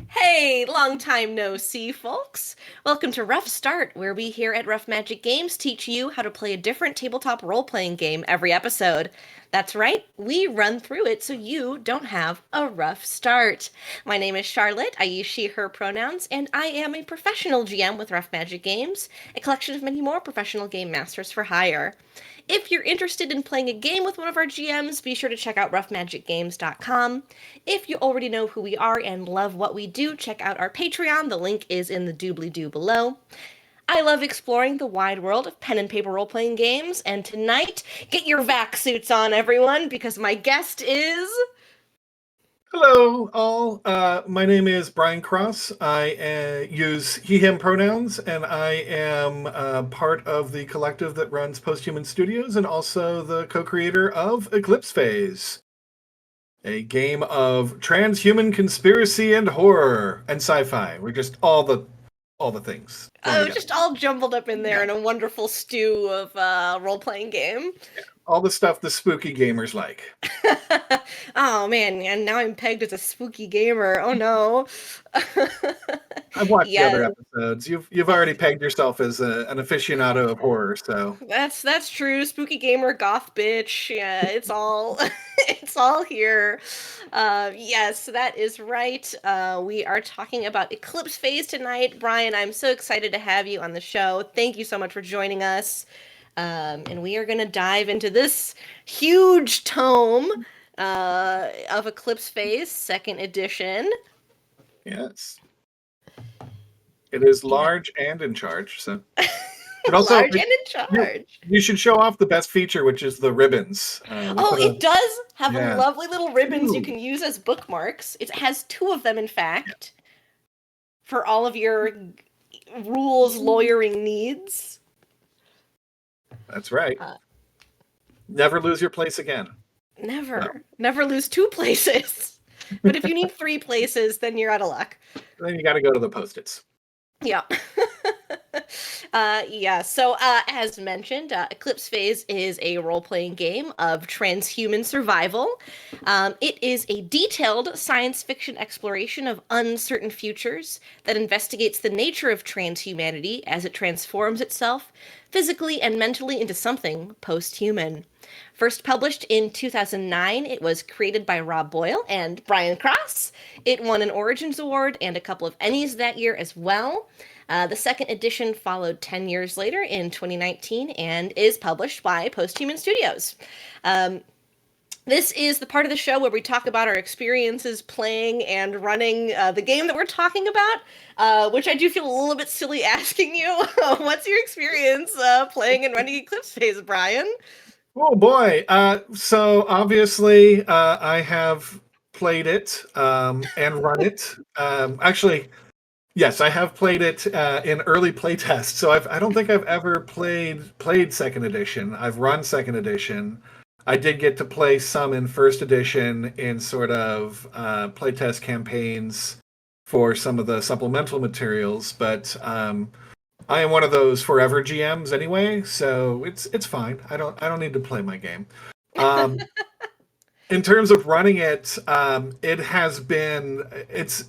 Hey, long time no see, folks. Welcome to Rough Start, where we here at Rough Magic Games teach you how to play a different tabletop role-playing game every episode. That's right, we run through it so you don't have a rough start. My name is Charlotte, I use she, her pronouns, and I am a professional GM with Rough Magic Games, a collection of many more professional game masters for hire. If you're interested in playing a game with one of our GMs, be sure to check out roughmagicgames.com. If you already know who we are and love what we do, check out our Patreon. The link is in the doobly-doo below. I love exploring the wide world of pen and paper role-playing games, and tonight, get your vac suits on, everyone, because my guest is... Hello, all. My name is Brian Cross. I use he, him pronouns, and I am part of the collective that runs Posthuman Studios and also the co-creator of Eclipse Phase, a game of transhuman conspiracy and horror and sci-fi. We're just all the things. Oh, just all jumbled up in there in a wonderful stew of role-playing game. Yeah. All the stuff the spooky gamers like. Oh man, and now I'm pegged as a spooky gamer. Oh no. I've watched the other episodes. You've already pegged yourself as an aficionado of horror, so that's true. Spooky gamer, goth bitch. Yeah, it's all it's all here. Yes, that is right. We are talking about Eclipse Phase tonight. Brian, I'm so excited to have you on the show. Thank you so much for joining us. And we are going to dive into this huge tome of Eclipse Phase, 2nd edition. Yes. It is large and in charge. So, but also, large and in charge. You should show off the best feature, which is the ribbons. It does have lovely little ribbons you can use as bookmarks. It has 2 of them, in fact, for all of your rules lawyering needs. That's right. Never lose your place again. Never lose 2 places. But if you need 3 places, then you're out of luck. Then you got to go to the Post-its. Yeah. So as mentioned, Eclipse Phase is a role-playing game of transhuman survival. It is a detailed science fiction exploration of uncertain futures that investigates the nature of transhumanity as it transforms itself physically and mentally into something post-human. First published in 2009, it was created by Rob Boyle and Brian Cross. It won an Origins Award and a couple of Ennies that year as well. The 2nd edition followed 10 years later in 2019 and is published by Posthuman Studios. This is the part of the show where we talk about our experiences playing and running the game that we're talking about, which I do feel a little bit silly asking you. What's your experience playing and running Eclipse Phase, Brian? Oh boy. So obviously I have played it and run it. Actually, yes, I have played it in early playtest. So I don't think I've ever played 2nd edition. I've run 2nd edition. I did get to play some in 1st edition in sort of playtest campaigns for some of the supplemental materials, but I am one of those forever GMs anyway, so it's fine. I don't need to play my game. In terms of running it, it has been it's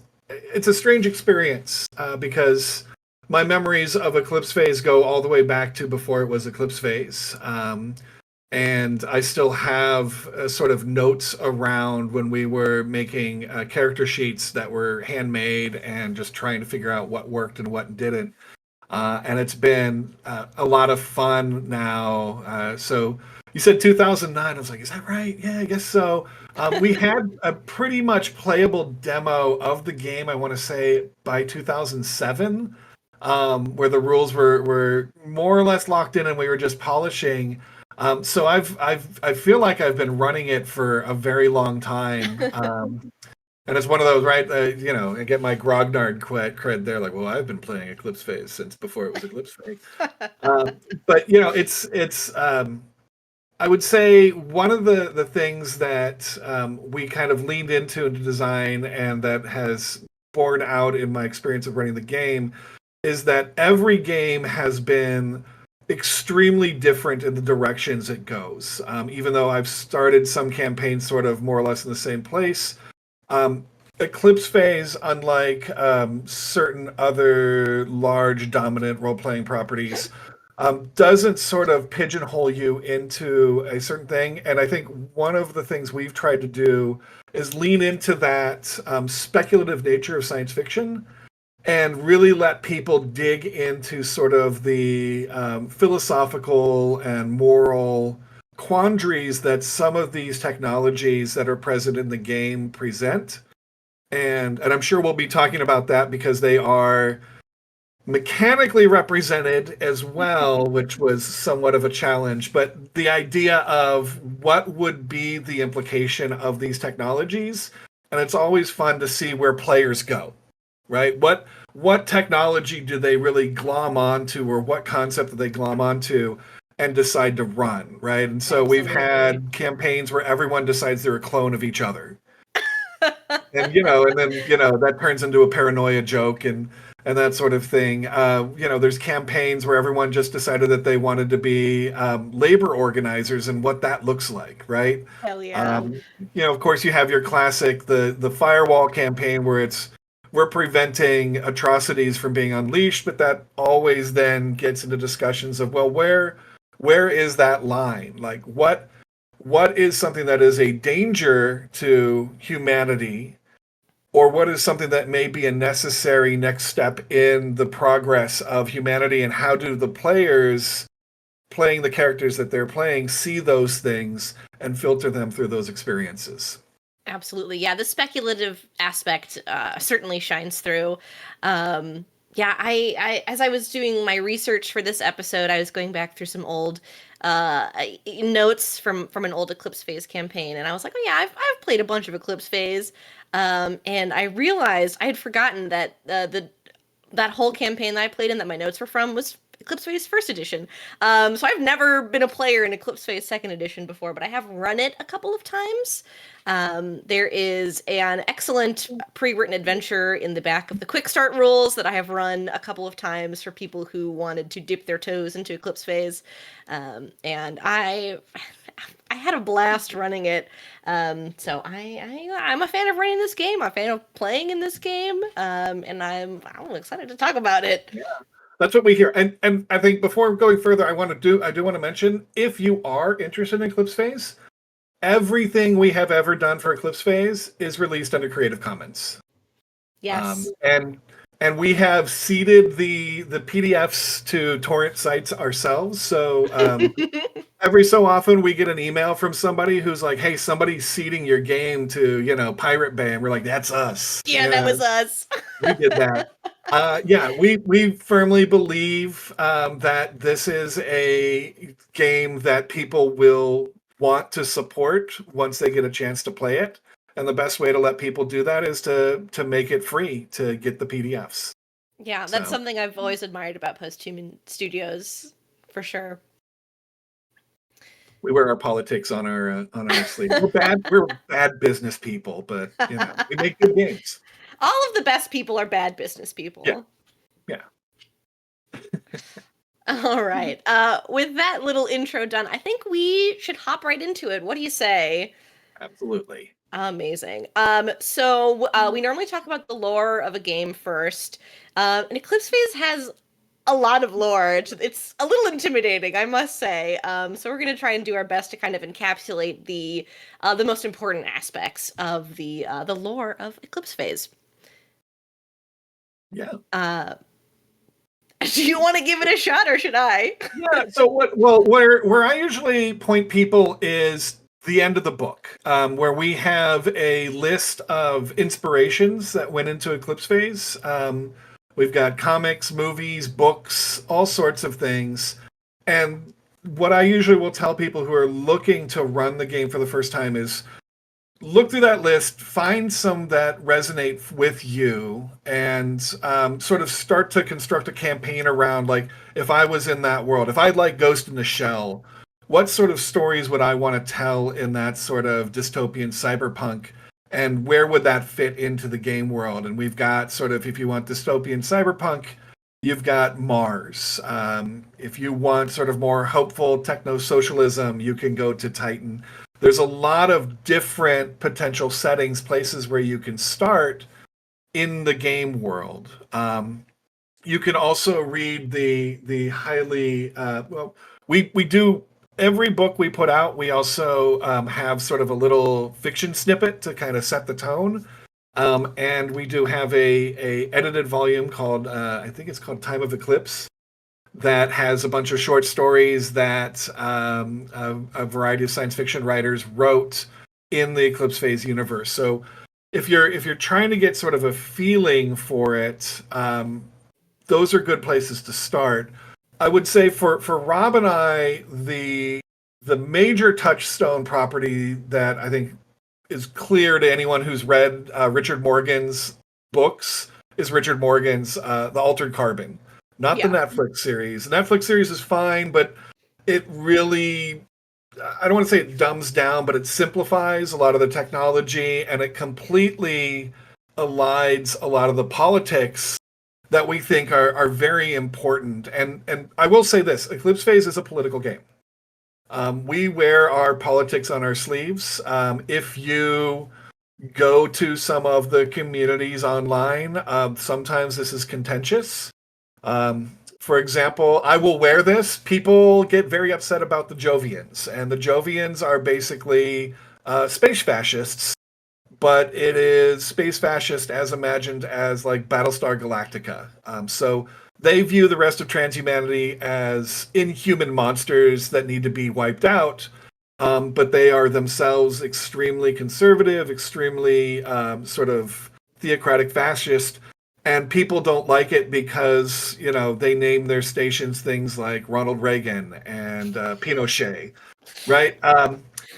a strange experience because my memories of Eclipse Phase go all the way back to before it was Eclipse Phase. And I still have sort of notes around when we were making character sheets that were handmade and just trying to figure out what worked and what didn't. And it's been a lot of fun now. So you said 2009. I was like, is that right? Yeah, I guess so. We had a pretty much playable demo of the game, I want to say, by 2007, where the rules were more or less locked in and we were just polishing. So I feel like I've been running it for a very long time. And it's one of those, right? I get my grognard cred there. Like, well, I've been playing Eclipse Phase since before it was Eclipse Phase. But it's. I would say one of the things that we kind of leaned into in design, and that has borne out in my experience of running the game, is that every game has been extremely different in the directions it goes. Even though I've started some campaigns sort of more or less in the same place, um, Eclipse Phase, unlike certain other large dominant role playing properties, doesn't sort of pigeonhole you into a certain thing. And I think one of the things we've tried to do is lean into that speculative nature of science fiction and really let people dig into sort of the philosophical and moral quandaries that some of these technologies that are present in the game present. And I'm sure we'll be talking about that because they are mechanically represented as well, which was somewhat of a challenge. But the idea of what would be the implication of these technologies, and it's always fun to see where players go, right? What technology do they really glom onto, or what concept do they glom onto and decide to run, right? And so we've had campaigns where everyone decides they're a clone of each other. And and then that turns into a paranoia joke and that sort of thing. There's campaigns where everyone just decided that they wanted to be labor organizers and what that looks like, right? Hell yeah. Of course, you have your classic the firewall campaign where we're preventing atrocities from being unleashed, but that always then gets into discussions of, well, where is that line? Like what is something that is a danger to humanity, or what is something that may be a necessary next step in the progress of humanity, and how do the players playing the characters that they're playing see those things and filter them through those experiences? Absolutely. Yeah, the speculative aspect certainly shines through. Yeah, I as I was doing my research for this episode, I was going back through some old notes from an old Eclipse Phase campaign, and I was like, oh yeah, I've played a bunch of Eclipse Phase, and I realized I had forgotten that that whole campaign that I played in that my notes were from was Eclipse Phase First Edition. So I've never been a player in Eclipse Phase Second Edition before, but I have run it a couple of times. There is an excellent pre-written adventure in the back of the quick start rules that I have run a couple of times for people who wanted to dip their toes into Eclipse Phase, and I had a blast running it. So I'm a fan of running this game. I'm a fan of playing in this game, and I'm excited to talk about it. Yeah. That's what we hear. And I think before going further, I do want to mention, if you are interested in Eclipse Phase, everything we have ever done for Eclipse Phase is released under Creative Commons. Yes. And we have seeded the PDFs to torrent sites ourselves. So every so often we get an email from somebody who's like, hey, somebody's seeding your game to, Pirate Bay. And we're like, that's us. Yeah, that was us. We did that. We firmly believe that this is a game that people will want to support once they get a chance to play it. And the best way to let people do that is to make it free to get the PDFs. Yeah, that's something I've always admired about Posthuman Studios, for sure. We wear our politics on our sleeve. We're bad business people, but we make good games. All of the best people are bad business people. Yeah. All right. With that little intro done, I think we should hop right into it. What do you say? Absolutely. Amazing. So we normally talk about the lore of a game first. And Eclipse Phase has a lot of lore. It's a little intimidating, I must say. So we're going to try and do our best to kind of encapsulate the most important aspects of the lore of Eclipse Phase. Yeah. Do you want to give it a shot, or should I? Yeah. So where I usually point people is the end of the book, where we have a list of inspirations that went into Eclipse Phase. We've got comics, movies, books, all sorts of things. And what I usually will tell people who are looking to run the game for the first time is look through that list, find some that resonate with you, and sort of start to construct a campaign around, like, if I was in that world, if I like Ghost in the Shell, what sort of stories would I want to tell in that sort of dystopian cyberpunk, and where would that fit into the game world? And we've got sort of, if you want dystopian cyberpunk, You've got Mars. If you want sort of more hopeful techno-socialism, you can go to Titan. There's a lot of different potential settings, places where you can start in the game world. You can also read the highly well. We do every book we put out. We also have sort of a little fiction snippet to kind of set the tone. And we do have a edited volume called I think it's called Time of Eclipse that has a bunch of short stories that a variety of science fiction writers wrote in the Eclipse Phase universe. So if you're trying to get sort of a feeling for it, those are good places to start. I would say for Rob and I, the major touchstone property that I think is clear to anyone who's read Richard Morgan's books is Richard Morgan's The Altered Carbon, not the Netflix series. The Netflix series is fine, but it really, I don't want to say it dumbs down, but it simplifies a lot of the technology, and it completely elides a lot of the politics that we think are very important. And I will say this, Eclipse Phase is a political game. We wear our politics on our sleeves. If you go to some of the communities online, sometimes this is contentious. For example, I will wear this. People get very upset about the Jovians, and the Jovians are basically space fascists, but it is space fascist as imagined as like Battlestar Galactica. So they view the rest of transhumanity as inhuman monsters that need to be wiped out, but they are themselves extremely conservative, extremely sort of theocratic fascist, and people don't like it because, you know, they name their stations things like Ronald Reagan and Pinochet, right?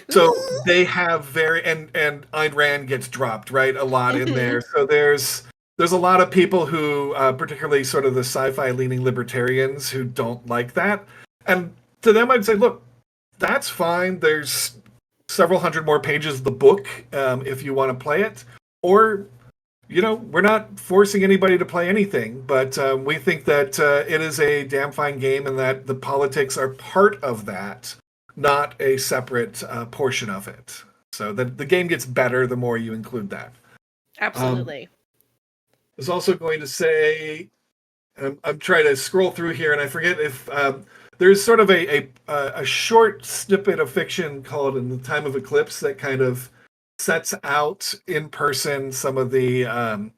So they have very and Ayn Rand gets dropped, right, a lot in there. So there's a lot of people who, particularly sort of the sci-fi leaning libertarians, who don't like that. And to them, I'd say, look, that's fine. There's several hundred more pages of the book if you want to play it. Or, you know, we're not forcing anybody to play anything, but we think that it is a damn fine game and that the politics are part of that, not a separate portion of it. So the game gets better the more you include that. Absolutely. I was also going to say, I'm trying to scroll through here, and I forget if there's sort of a short snippet of fiction called "In the Time of Eclipse" that kind of sets out in person some of the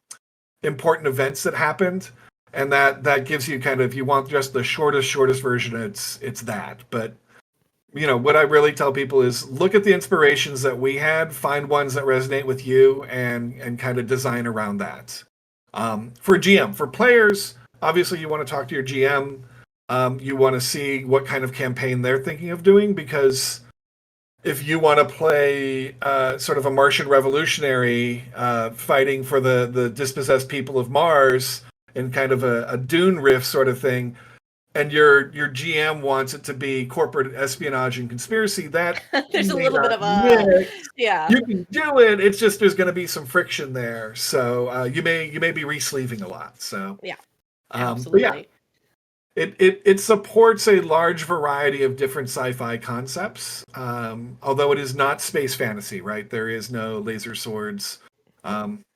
important events that happened, and that gives you kind of, you want just the shortest version, it's that. But you know what I really tell people is look at the inspirations that we had, find ones that resonate with you, and kind of design around that. For GM, for players, obviously you want to talk to your GM. You want to see what kind of campaign they're thinking of doing, because if you want to play sort of a Martian revolutionary fighting for the dispossessed people of Mars in kind of a Dune riff sort of thing, and your GM wants it to be corporate espionage and conspiracy, that there's a may little bit not of a mix. yeah. You can do it. It's just there's going to be some friction there, so you may be resleeving a lot. So Yeah, but yeah, absolutely. it supports a large variety of different sci-fi concepts. Although it is not space fantasy, right? There is no laser swords.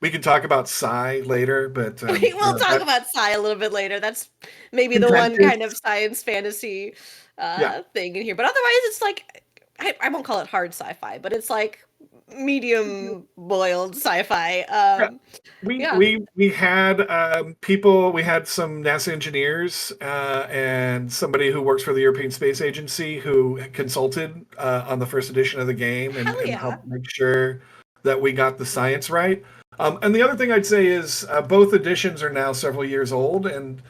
We can talk about sci later, but We will talk about sci a little bit later. That's maybe the one contentious. kind of science fantasy Yeah. thing in here. But otherwise, it's like I won't call it hard sci-fi, but it's like medium boiled sci-fi. Yeah. We Yeah. we we had people. We had some NASA engineers and somebody who works for the European Space Agency who consulted on the first edition of the game Hell and yeah. helped make sure that we got the science right. And the other thing I'd say is both editions are now several years old, and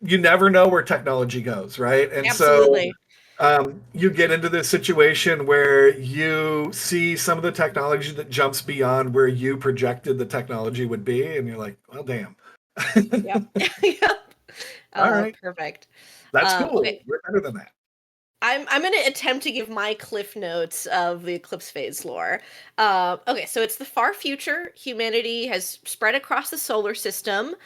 you never know where technology goes, right? And so Absolutely. you get into this situation where you see some of the technology that jumps beyond where you projected the technology would be, and you're like, well, damn. Yep. Yep. All right, Perfect. that's cool. Okay. We're better than that. I'm going to attempt to give my cliff notes of the Eclipse Phase lore. Okay, so it's the far future. Humanity has spread across the solar system.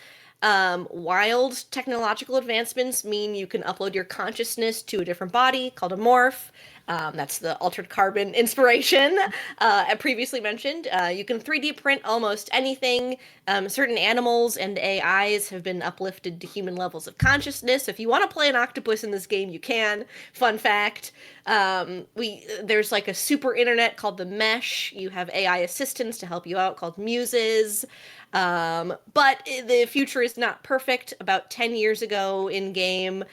Wild technological advancements mean you can upload your consciousness to a different body called a morph. That's the altered carbon inspiration I previously mentioned. You can 3D print almost anything. Certain animals and AIs have been uplifted to human levels of consciousness. So if you want to play an octopus in this game, you can. Fun fact. There's like a super internet called the Mesh. You have AI assistants to help you out called muses. But the future is not perfect. About 10 years ago in game,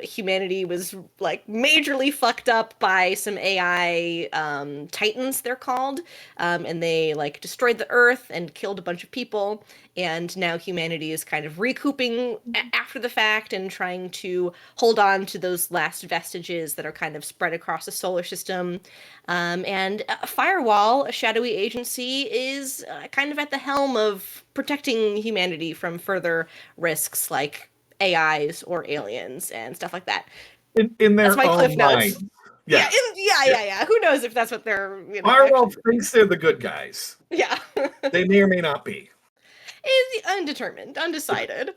humanity was like majorly fucked up by some AI titans, they're called. And they like destroyed the earth and killed a bunch of people. And now humanity is kind of recouping after the fact and trying to hold on to those last vestiges that are kind of spread across the solar system. And Firewall, a shadowy agency, is kind of at the helm of protecting humanity from further risks like AIs or aliens and stuff like that. In That's their my cliff own notes. mind. Yeah, Yes. yeah. Who knows if that's what they're, Firewall actually. thinks they're the good guys. Yeah. They may or may not be. Is undetermined, undecided.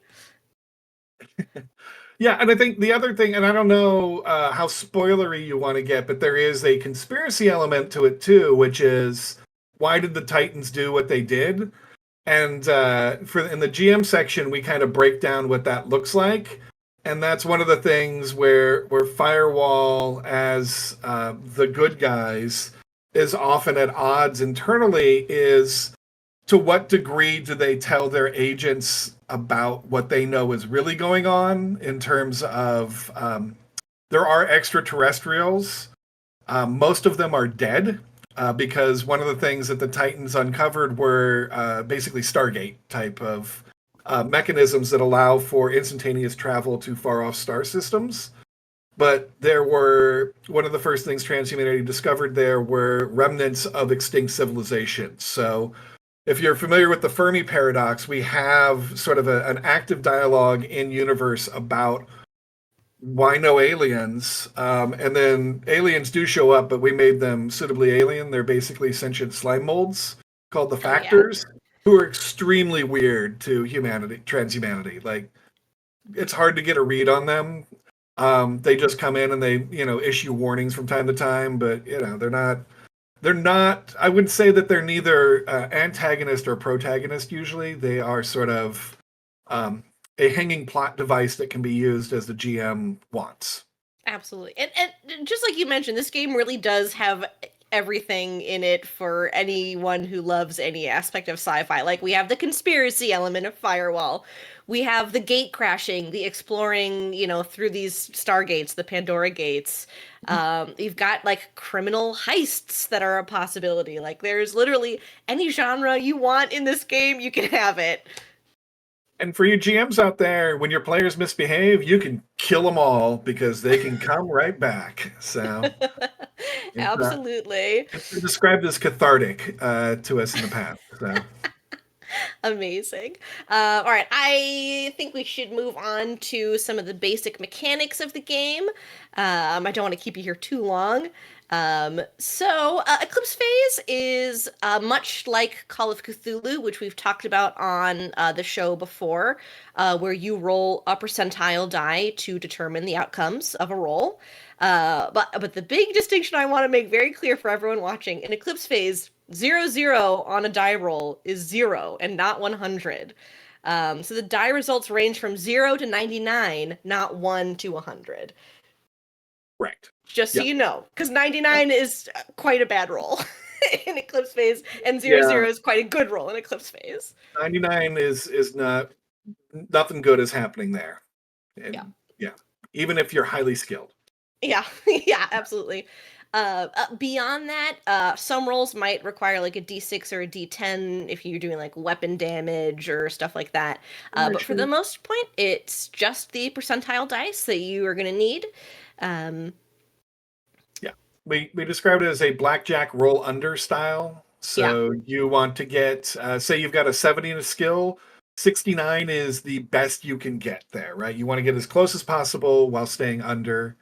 Yeah, and I think the other thing, and I don't know how spoilery you want to get, but there is a conspiracy element to it too, which is why did the Titans do what they did? And in the GM section, we kind of break down what that looks like, and that's one of the things where Firewall, as the good guys, is often at odds internally. Is to what degree do they tell their agents about what they know is really going on in terms of there are extraterrestrials. Most of them are dead because one of the things that the Titans uncovered were basically Stargate type of mechanisms that allow for instantaneous travel to far off star systems. But there were one of the first things transhumanity discovered there were remnants of extinct civilizations. So if you're familiar with the Fermi paradox, we have sort of an active dialogue in universe about why no aliens, and then aliens do show up, but we made them suitably alien. They're basically sentient slime molds called the Oh, yeah. Factors, who are extremely weird to humanity, transhumanity. Like it's hard to get a read on them. They just come in and they issue warnings from time to time, but they're not, I would say that they're neither antagonist or protagonist usually. They are sort of a hanging plot device that can be used as the GM wants. Absolutely. And just like you mentioned, this game really does have everything in it for anyone who loves any aspect of sci-fi. Like we have the conspiracy element of Firewall. We have the gate crashing, the exploring, through these stargates, the Pandora gates. You've got like criminal heists that are a possibility. Like there's literally any genre you want in this game, you can have it. And for you GMs out there, when your players misbehave, you can kill them all because they can come right back. So Absolutely. it's been described as cathartic to us in the past. So. Amazing. All right, I think we should move on to some of the basic mechanics of the game. I don't want to keep you here too long. Eclipse Phase is much like Call of Cthulhu, which we've talked about on the show before, where you roll a percentile die to determine the outcomes of a roll. But the big distinction I want to make very clear for everyone watching, in Eclipse Phase, 0 on a die roll is 0 and not 100. So the die results range from 0 to 99, not 1 to 100. Correct. Just so you know, because 99 is quite a bad roll in Eclipse Phase, and 00 is quite a good roll in Eclipse Phase. 99 is not, nothing good is happening there. And, yeah. Even if you're highly skilled. Yeah, yeah, absolutely. Beyond that, some rolls might require like a d6 or a d10 if you're doing like weapon damage or stuff like that. But for the most point, it's just the percentile dice that you are going to need. We described it as a blackjack roll under style. So you want to get, say you've got a 70 in a skill, 69 is the best you can get there, right? You want to get as close as possible while staying under.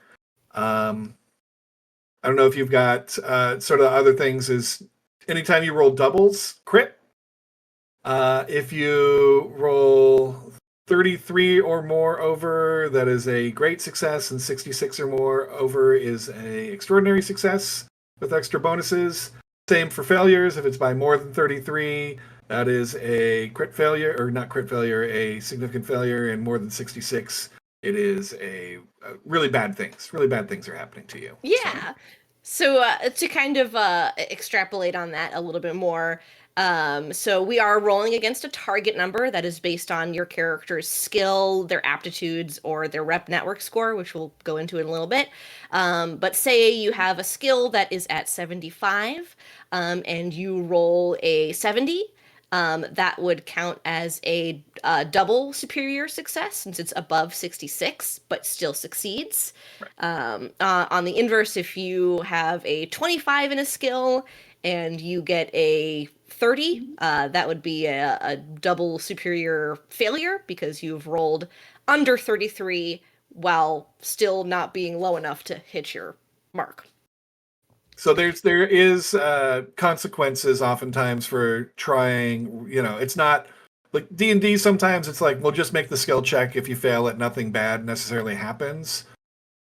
I don't know if you've got sort of other things is anytime you roll doubles, crit. If you roll 33 or more over, that is a great success, and 66 or more over is a extraordinary success with extra bonuses. Same for failures. If it's by more than 33, that is a crit failure, or not crit failure, a significant failure, and more than 66, it is a really bad things. Really bad things are happening to you. Yeah. So to kind of extrapolate on that a little bit more, so we are rolling against a target number that is based on your character's skill, their aptitudes, or their rep network score, which we'll go into in a little bit. But say you have a skill that is at 75, and you roll a 70. That would count as a double superior success since it's above 66, but still succeeds. On the inverse, if you have a 25 in a skill and you get a 30, that would be a double superior failure because you've rolled under 33 while still not being low enough to hit your mark. So there is consequences oftentimes for trying. It's not like D&D. Sometimes it's like, we'll just make the skill check. If you fail it, nothing bad necessarily happens.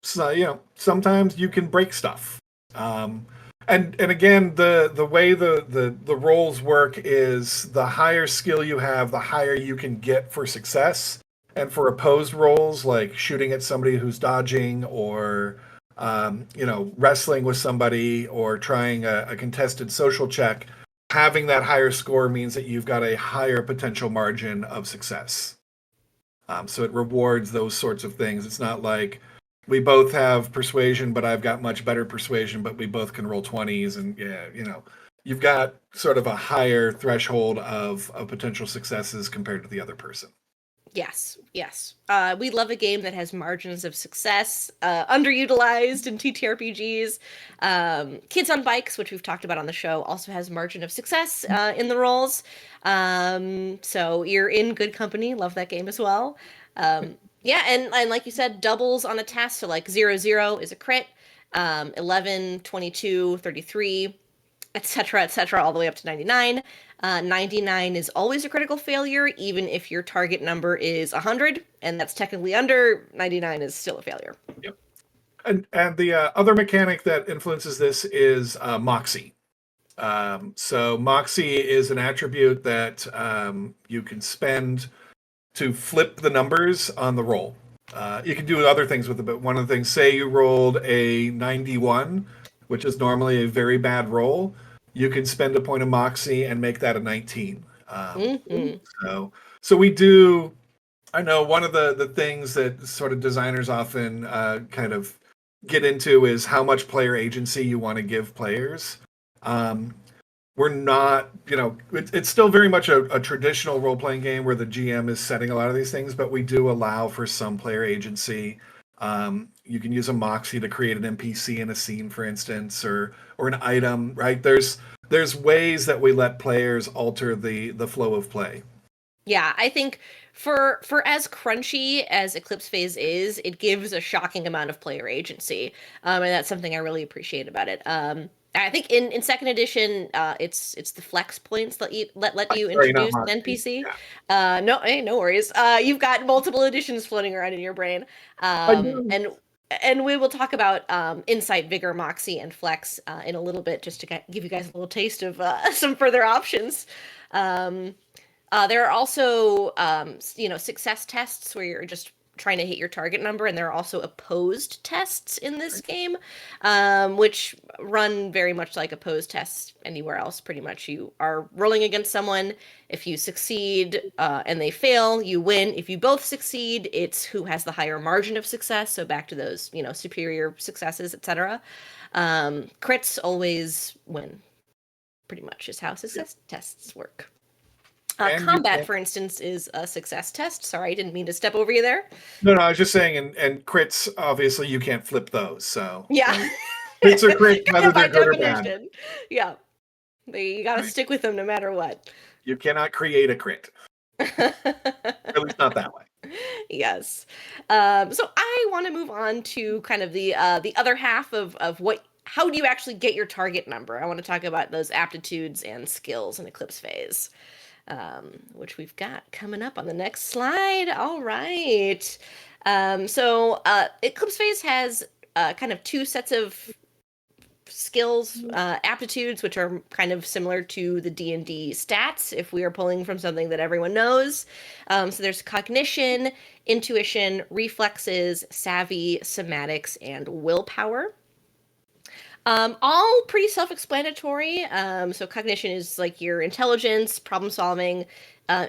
So sometimes you can break stuff. And again, the way the roles work is the higher skill you have, the higher you can get for success. And for opposed roles, like shooting at somebody who's dodging, or wrestling with somebody, or trying a contested social check, having that higher score means that you've got a higher potential margin of success. So it rewards those sorts of things. It's not like we both have persuasion, but I've got much better persuasion, but we both can roll 20s. And you've got sort of a higher threshold of potential successes compared to the other person. Yes. We love a game that has margins of success, underutilized in TTRPGs. Kids on Bikes, which we've talked about on the show, also has margin of success in the rolls. So you're in good company. Love that game as well. Yeah, and like you said, doubles on a test. So like 0-0 is a crit, 11, 22, 33, etc., all the way up to 99. 99 is always a critical failure, even if your target number is 100, and that's technically under. 99 is still a failure. Yep. And the other mechanic that influences this is Moxie. So Moxie is an attribute that you can spend to flip the numbers on the roll. You can do other things with it, but one of the things, say you rolled a 91, which is normally a very bad roll, you can spend a point of Moxie and make that a 19. So we do. I know one of the things that sort of designers often kind of get into is how much player agency you want to give players. We're not, it's still very much a traditional role-playing game where the GM is setting a lot of these things, but we do allow for some player agency. You can use a Moxie to create an NPC in a scene, for instance, or an item, right? There's ways that we let players alter the flow of play. Yeah, I think for as crunchy as Eclipse Phase is, it gives a shocking amount of player agency, and that's something I really appreciate about it. I think in second edition, it's the flex points that let you introduce an NPC. Yeah. No worries. You've got multiple editions floating around in your brain, and we will talk about Insight, Vigor, Moxie, and Flex in a little bit, just to give you guys a little taste of some further options. There are also, success tests where you're just trying to hit your target number, and there are also opposed tests in this game, which run very much like opposed tests anywhere else. Pretty much, you are rolling against someone. If you succeed and they fail, you win. If you both succeed, it's who has the higher margin of success. So back to those, superior successes, etc. Crits always win. Pretty much is how success tests work. Combat, for instance, is a success test. Sorry, I didn't mean to step over you there. No, I was just saying, and crits, obviously, you can't flip those. So yeah, crits are crits, whether they're good or bad. Yeah, you got to stick with them no matter what. You cannot create a crit. At least not that way. Yes. So I want to move on to kind of the other half of how do you actually get your target number? I want to talk about those aptitudes and skills in Eclipse Phase. which we've got coming up on the next slide. All right. Eclipse Phase has kind of two sets of skills, aptitudes, which are kind of similar to the D&D stats if we are pulling from something that everyone knows. So there's cognition, intuition, reflexes, savvy, somatics, and willpower. All pretty self-explanatory. So cognition is like your intelligence, problem solving.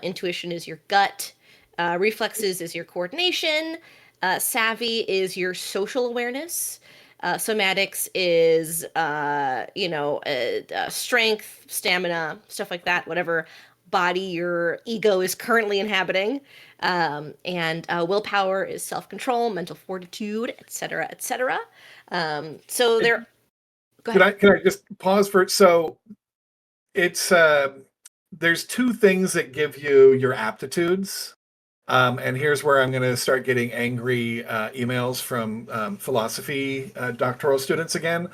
Intuition is your gut. Reflexes is your coordination. Savvy is your social awareness. Somatics is, strength, stamina, stuff like that, whatever body your ego is currently inhabiting. And willpower is self-control, mental fortitude, etc., etc. So there. Go ahead. Can I just pause for it? So it's there's two things that give you your aptitudes. And here's where I'm going to start getting angry emails from philosophy doctoral students again.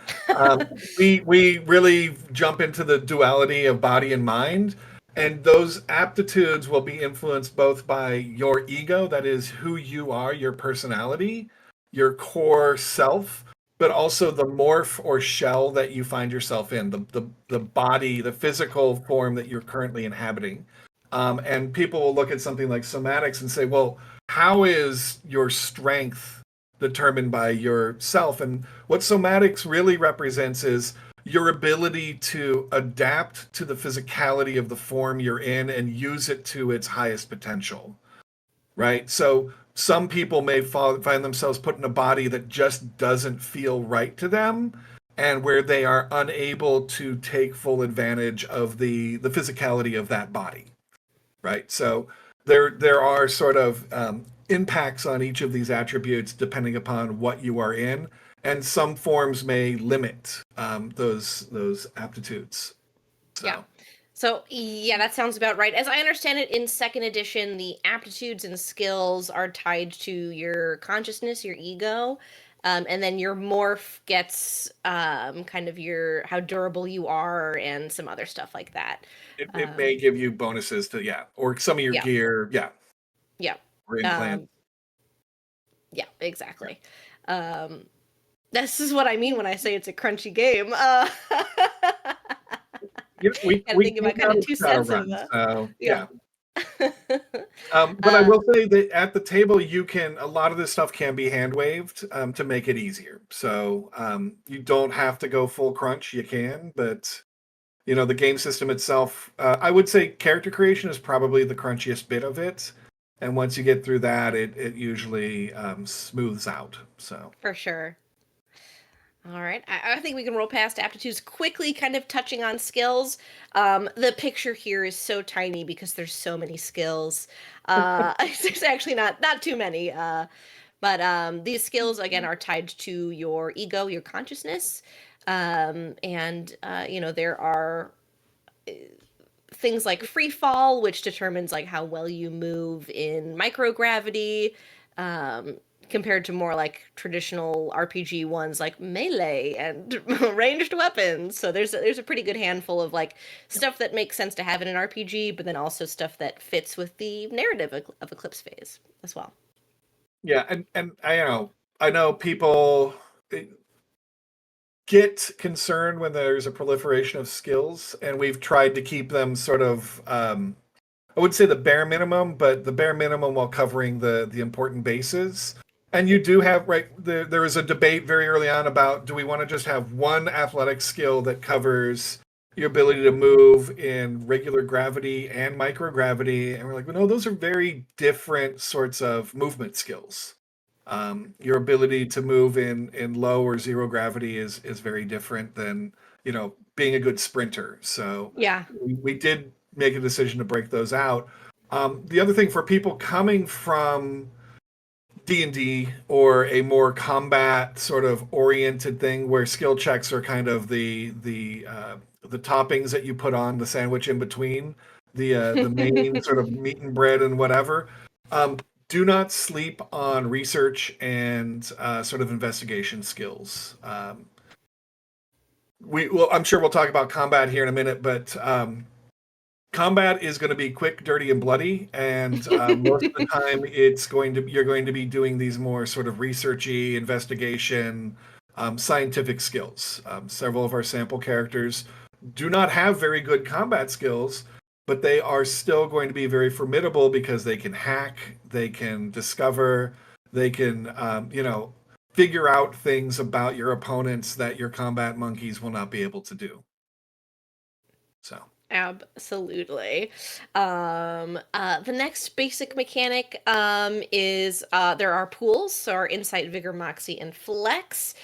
We really jump into the duality of body and mind, and those aptitudes will be influenced both by your ego, that is who you are, your personality, your core self, but also the morph or shell that you find yourself in, the body, the physical form that you're currently inhabiting. And people will look at something like somatics and say, well, how is your strength determined by yourself? And what somatics really represents is your ability to adapt to the physicality of the form you're in and use it to its highest potential, right? So some people may find themselves put in a body that just doesn't feel right to them, and where they are unable to take full advantage of the physicality of that body. Right. So there are sort of impacts on each of these attributes depending upon what you are in, and some forms may limit those aptitudes. So. Yeah. So yeah, that sounds about right. As I understand it, in second edition, the aptitudes and skills are tied to your consciousness, your ego, and then your morph gets kind of your how durable you are and some other stuff like that. It may give you bonuses to or some of your Yeah. gear, Yeah. or implant. Yeah, exactly. This is what I mean when I say it's a crunchy game. We Gotta think about kind of two cents of so yeah. But I will say that at the table, a lot of this stuff can be hand waved to make it easier. So you don't have to go full crunch. You can, but the game system itself, I would say character creation is probably the crunchiest bit of it. And once you get through that, it usually smooths out. So For sure. All right. I think we can roll past aptitudes quickly, kind of touching on skills. The picture here is so tiny because there's so many skills. There's actually not too many. But these skills again are tied to your ego, your consciousness, and there are things like free fall, which determines like how well you move in microgravity. Compared to more like traditional RPG ones like melee and ranged weapons. So there's a pretty good handful of like stuff that makes sense to have in an RPG, but then also stuff that fits with the narrative of Eclipse Phase as well. yeah, and I know people get concerned when there's a proliferation of skills, and we've tried to keep them sort of I would say the bare minimum, but the bare minimum while covering the important bases. And you do have there was a debate very early on about, do we want to just have one athletic skill that covers your ability to move in regular gravity and microgravity? And we're like, well, no, those are very different sorts of movement skills. Your ability to move in low or zero gravity is very different than being a good sprinter. So Yeah. we did make a decision to break those out. The other thing for people coming from D&D or a more combat sort of oriented thing where skill checks are kind of the toppings that you put on the sandwich in between the main sort of meat and bread and whatever. Do not sleep on research and sort of investigation skills. I'm sure we'll talk about combat here in a minute, but combat is going to be quick, dirty, and bloody, and most of the time you're going to be doing these more sort of researchy, investigation, scientific skills. Several of our sample characters do not have very good combat skills, but they are still going to be very formidable because they can hack, they can discover, they can figure out things about your opponents that your combat monkeys will not be able to do. So. Absolutely. The next basic mechanic is there are pools, so our Insight, Vigor, Moxie, and Flex.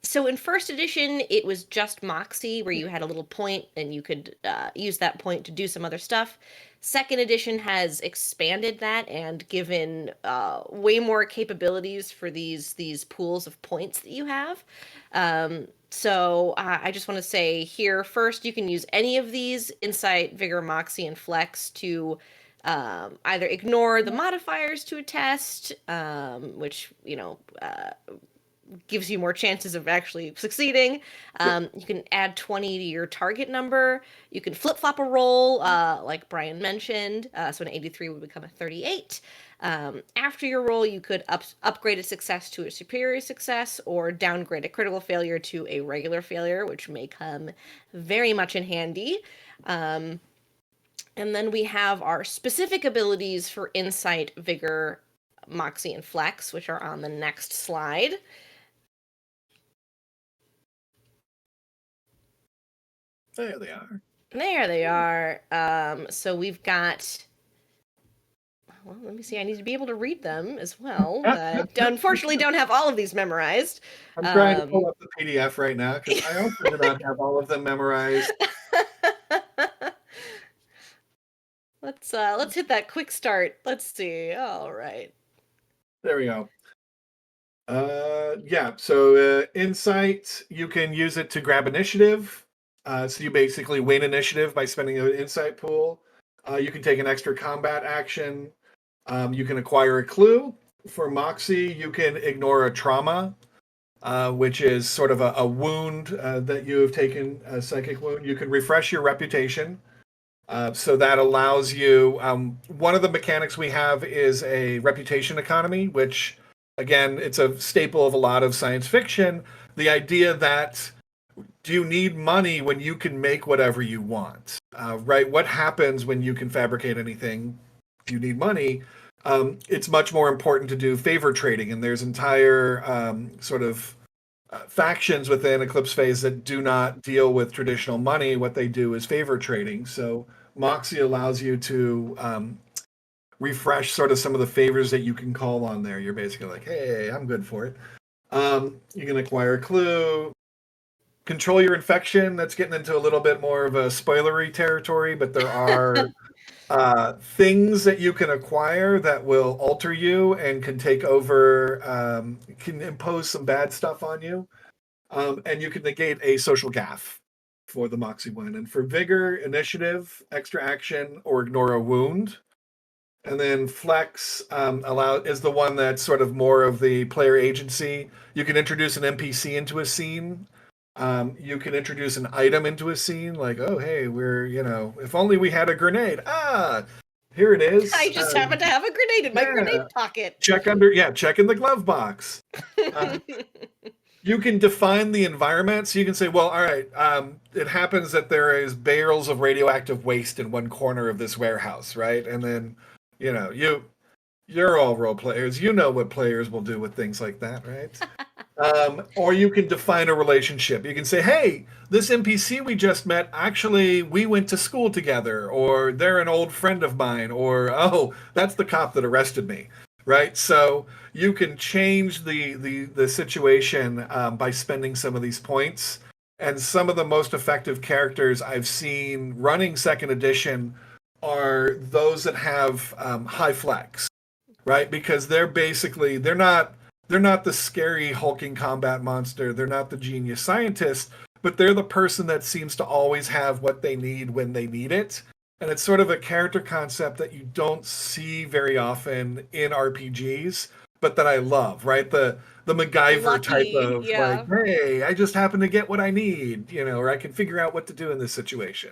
So in first edition, it was just Moxie, where you had a little point and you could use that point to do some other stuff. Second edition has expanded that and given way more capabilities for these pools of points that you have. So I just want to say here first, you can use any of these Insight, Vigor, Moxie, and Flex to either ignore the modifiers to a test, which gives you more chances of actually succeeding. You can add 20 to your target number. You can flip-flop a roll, like Brian mentioned. So an 83 would become a 38. After your roll, you could upgrade a success to a superior success or downgrade a critical failure to a regular failure, which may come very much in handy. And then we have our specific abilities for Insight, Vigor, Moxie, and Flex, which are on the next slide. There they are. There they are. So we've got... Well, let me see. I need to be able to read them as well, but unfortunately don't have all of these memorized. I'm trying to pull up the PDF right now because I also do not have all of them memorized. Let's hit that quick start. Let's see. All right. There we go. So Insight, you can use it to grab initiative. So you basically win initiative by spending an Insight pool. You can take an extra combat action. You can acquire a clue. For Moxie, you can ignore a trauma, which is sort of a wound that you have taken, a psychic wound. You can refresh your reputation. So that allows you... one of the mechanics we have is a reputation economy, which, again, it's a staple of a lot of science fiction. The idea that do you need money when you can make whatever you want? Right? What happens when you can fabricate anything? If you need money, it's much more important to do favor trading. And there's entire factions within Eclipse Phase that do not deal with traditional money. What they do is favor trading. So Moxie allows you to refresh sort of some of the favors that you can call on there. You're basically like, hey, I'm good for it. You can acquire a clue. Control your infection. That's getting into a little bit more of a spoilery territory, but there are things that you can acquire that will alter you and can take over, can impose some bad stuff on you. And you can negate a social gaffe for the Moxie one. And for Vigor, initiative, extra action, or ignore a wound. And then Flex is the one that's sort of more of the player agency. You can introduce an NPC into a scene. You can introduce an item into a scene, like, oh, hey, if only we had a grenade. Here it is. I just happen to have a grenade in my grenade pocket. Check in the glove box. You can define the environment. So you can say, well, all right, it happens that there is barrels of radioactive waste in one corner of this warehouse, right? And then, you're all role players. You know what players will do with things like that, right? Or you can define a relationship. You can say, hey, this NPC we just met, actually, we went to school together, or they're an old friend of mine, or, oh, that's the cop that arrested me, right? So you can change the situation by spending some of these points. And some of the most effective characters I've seen running second edition are those that have high flex, right? Because they're not the scary hulking combat monster. They're not the genius scientist, but they're the person that seems to always have what they need when they need it. And it's sort of a character concept that you don't see very often in RPGs, but that I love, right? The MacGyver type of like, hey, I just happen to get what I need, or I can figure out what to do in this situation.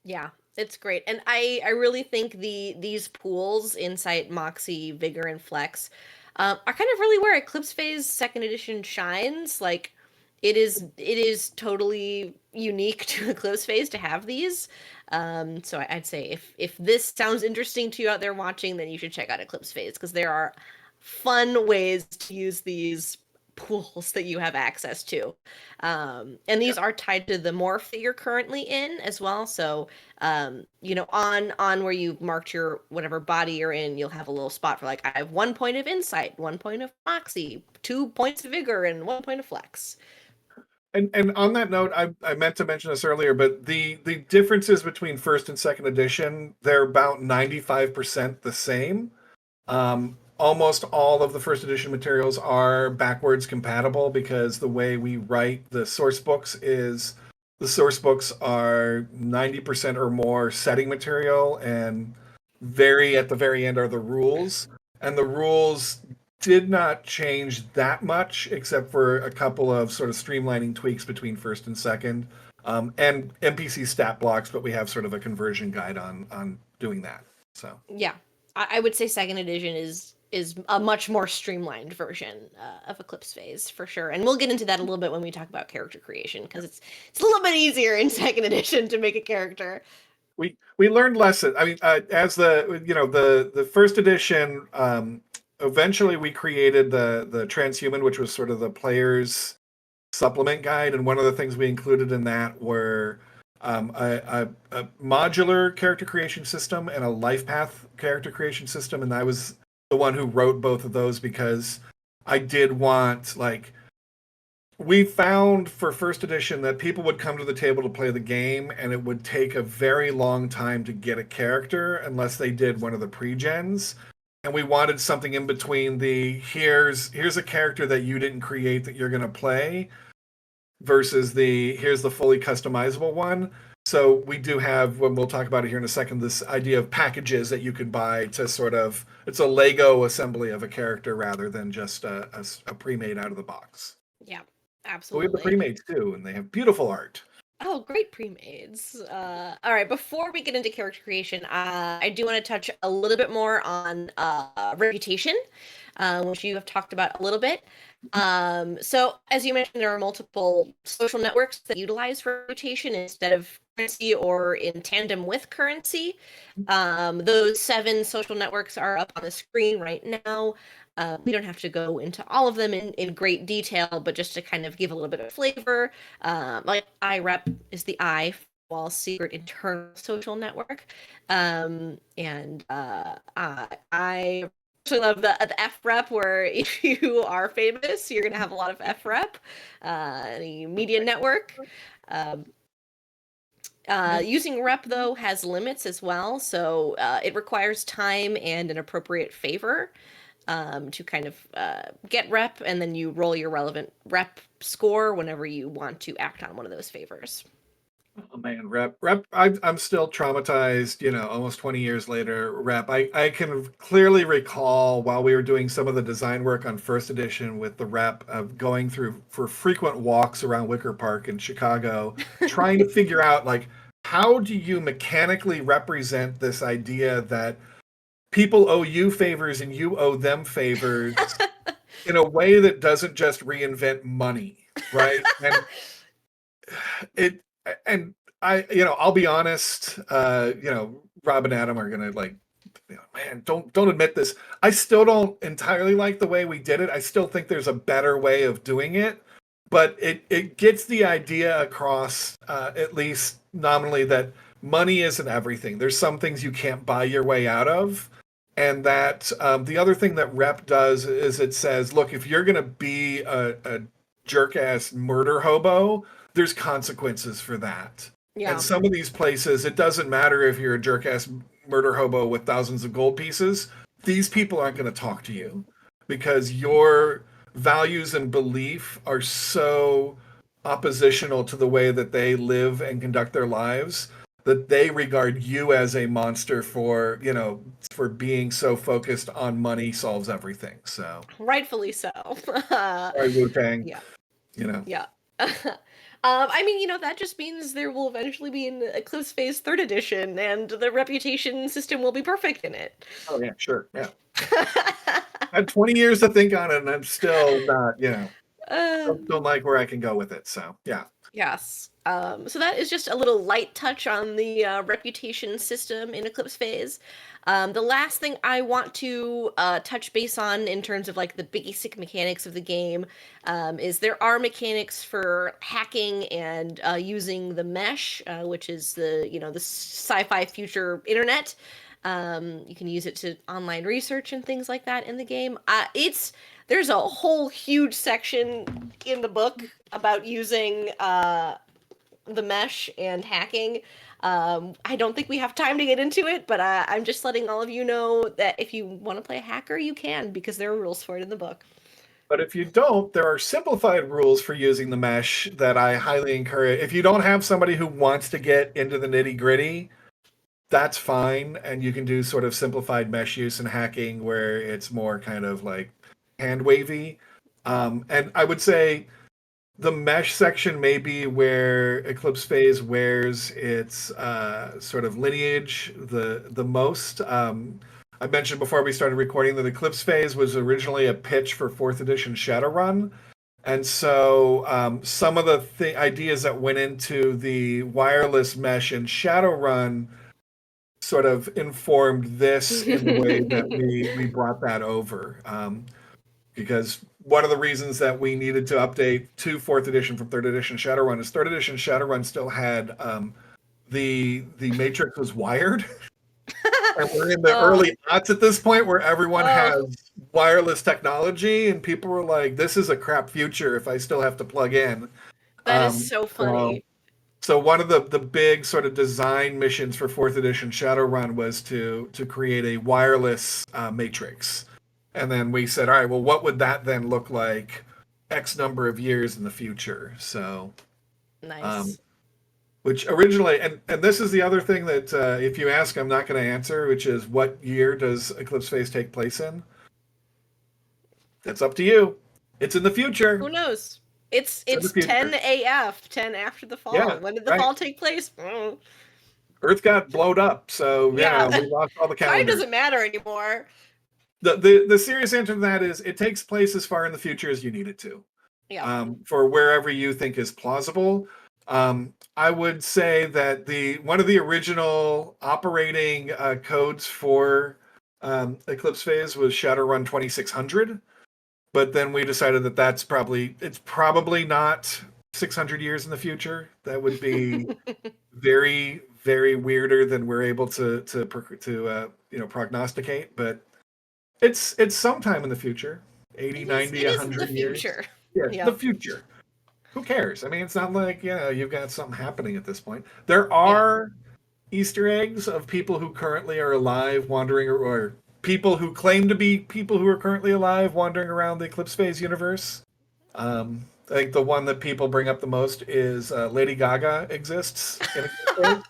Yeah, It's great. And I really think these pools, Insight, Moxie, Vigor, and Flex, are kind of really where Eclipse Phase second edition shines. Like it is totally unique to Eclipse Phase to have these. So I'd say if this sounds interesting to you out there watching, then you should check out Eclipse Phase because there are fun ways to use these pools that you have access to. And these are tied to the morph that you're currently in as well. So, on where you've marked your whatever body you're in, you'll have a little spot for like, I have 1 point of insight, 1 point of moxie, 2 points of vigor, and 1 point of flex. And on that note, I meant to mention this earlier, but the differences between first and second edition, they're about 95% the same. Almost all of the first edition materials are backwards compatible because the way we write the source books is the source books are 90% or more setting material, and at the very end are the rules. And the rules did not change that much, except for a couple of sort of streamlining tweaks between first and second, and NPC stat blocks. But we have sort of a conversion guide on doing that. So Yeah, I would say second edition is a much more streamlined version of Eclipse Phase for sure, and we'll get into that a little bit when we talk about character creation because it's a little bit easier in second edition to make a character. we learned lessons. I mean, as the first edition, eventually we created the transhuman, which was sort of the player's supplement guide, and one of the things we included in that were a modular character creation system and a life path character creation system, and I was the one who wrote both of those because I did want, like, we found for first edition that people would come to the table to play the game and it would take a very long time to get a character unless they did one of the pre-gens. And we wanted something in between the here's a character that you didn't create that you're going to play versus the here's the fully customizable one. So we do have, when we'll talk about it here in a second, this idea of packages that you could buy to sort of, it's a Lego assembly of a character rather than just a pre-made out of the box. Yeah, But we absolutely. have the pre-mades too, and they have beautiful art. Oh, great pre-mades. All right, before we get into character creation, I do want to touch a little bit more on reputation, which you have talked about a little bit. So, as you mentioned, there are multiple social networks that utilize reputation instead of currency or in tandem with currency. Those 7 social networks are up on the screen right now. We don't have to go into all of them in great detail, but just to kind of give a little bit of flavor, like IREP is the Wall Secret Internal Social Network. And I actually love the FREP, where if you are famous, you're going to have a lot of FREP, the media network. Using rep, though, has limits as well, so it requires time and an appropriate favor to kind of get rep, and then you roll your relevant rep score whenever you want to act on one of those favors. Oh man, rep. I'm still traumatized. Almost 20 years later. Rep. I can clearly recall while we were doing some of the design work on first edition with the rep of going through for frequent walks around Wicker Park in Chicago, trying to figure out, like, how do you mechanically represent this idea that people owe you favors and you owe them favors in a way that doesn't just reinvent money, right? And it and I'll be honest, Rob and Adam are gonna, like, man, don't admit this. I still don't entirely like the way we did it. I still think there's a better way of doing it, but it gets the idea across, at least nominally, that money isn't everything. There's some things you can't buy your way out of. And that the other thing that rep does is it says, look, if you're going to be a jerk ass murder hobo, there's consequences for that. Yeah. And some of these places, it doesn't matter if you're a jerk ass murder hobo with thousands of gold pieces. These people aren't going to talk to you because your values and belief are so oppositional to the way that they live and conduct their lives that they regard you as a monster for being so focused on money solves everything. So rightfully so. sorry, Wu-Tang. Yeah. Yeah. Yeah. I mean, that just means there will eventually be an Eclipse Phase 3rd edition, and the reputation system will be perfect in it. Oh yeah, sure, yeah. I had 20 years to think on it, and I'm still not, uh, don't like where I can go with it. So yeah. yes. So that is just a little light touch on the reputation system in Eclipse Phase. The last thing I want to touch base on in terms of like the basic mechanics of the game is there are mechanics for hacking and using the mesh, which is the sci-fi future internet. You can use it to online research and things like that in the game. There's a whole huge section in the book about using the mesh and hacking. I don't think we have time to get into it, but I'm just letting all of you know that if you want to play a hacker, you can, because there are rules for it in the book. But if you don't, there are simplified rules for using the mesh that I highly encourage. If you don't have somebody who wants to get into the nitty gritty, that's fine. And you can do sort of simplified mesh use and hacking where it's more kind of like hand wavy. And I would say the mesh section may be where Eclipse Phase wears its sort of lineage the most. I mentioned before we started recording that Eclipse Phase was originally a pitch for 4th edition Shadowrun. And so some of the ideas that went into the wireless mesh in Shadowrun sort of informed this in the way that we brought that over. Because one of the reasons that we needed to update to 4th edition from 3rd edition Shadowrun is 3rd edition Shadowrun still had the Matrix was wired. And we're in the early aughts at this point where everyone has wireless technology, and people were like, this is a crap future if I still have to plug in. That is so funny. So one of the big sort of design missions for 4th edition Shadowrun was to create a wireless matrix. And then we said, all right, well, what would that then look like X number of years in the future? So, nice. Which originally, and this is the other thing that if you ask, I'm not going to answer, which is what year does Eclipse Phase take place in? That's up to you. It's in the future. Who knows? It's 10 AF, 10 after the fall. Yeah, when did the fall take place? Earth got blowed up, so yeah, we lost all the time calendars. doesn't matter anymore. The serious answer to that is it takes place as far in the future as you need it to. Yeah. For wherever you think is plausible. I would say that one of the original operating codes for Eclipse Phase was Shadowrun 2600, but then we decided that it's probably not 600 years in the future. That would be very, very weirder than we're able to prognosticate, but it's sometime in the future, 80, 90, 100 years. Future. Yeah, the future. Who cares? I mean, it's not like, you've got something happening at this point. There are Easter eggs of people who currently are alive wandering, or people who claim to be people who are currently alive wandering around the Eclipse Phase universe. I think the one that people bring up the most is Lady Gaga exists in Eclipse Phase.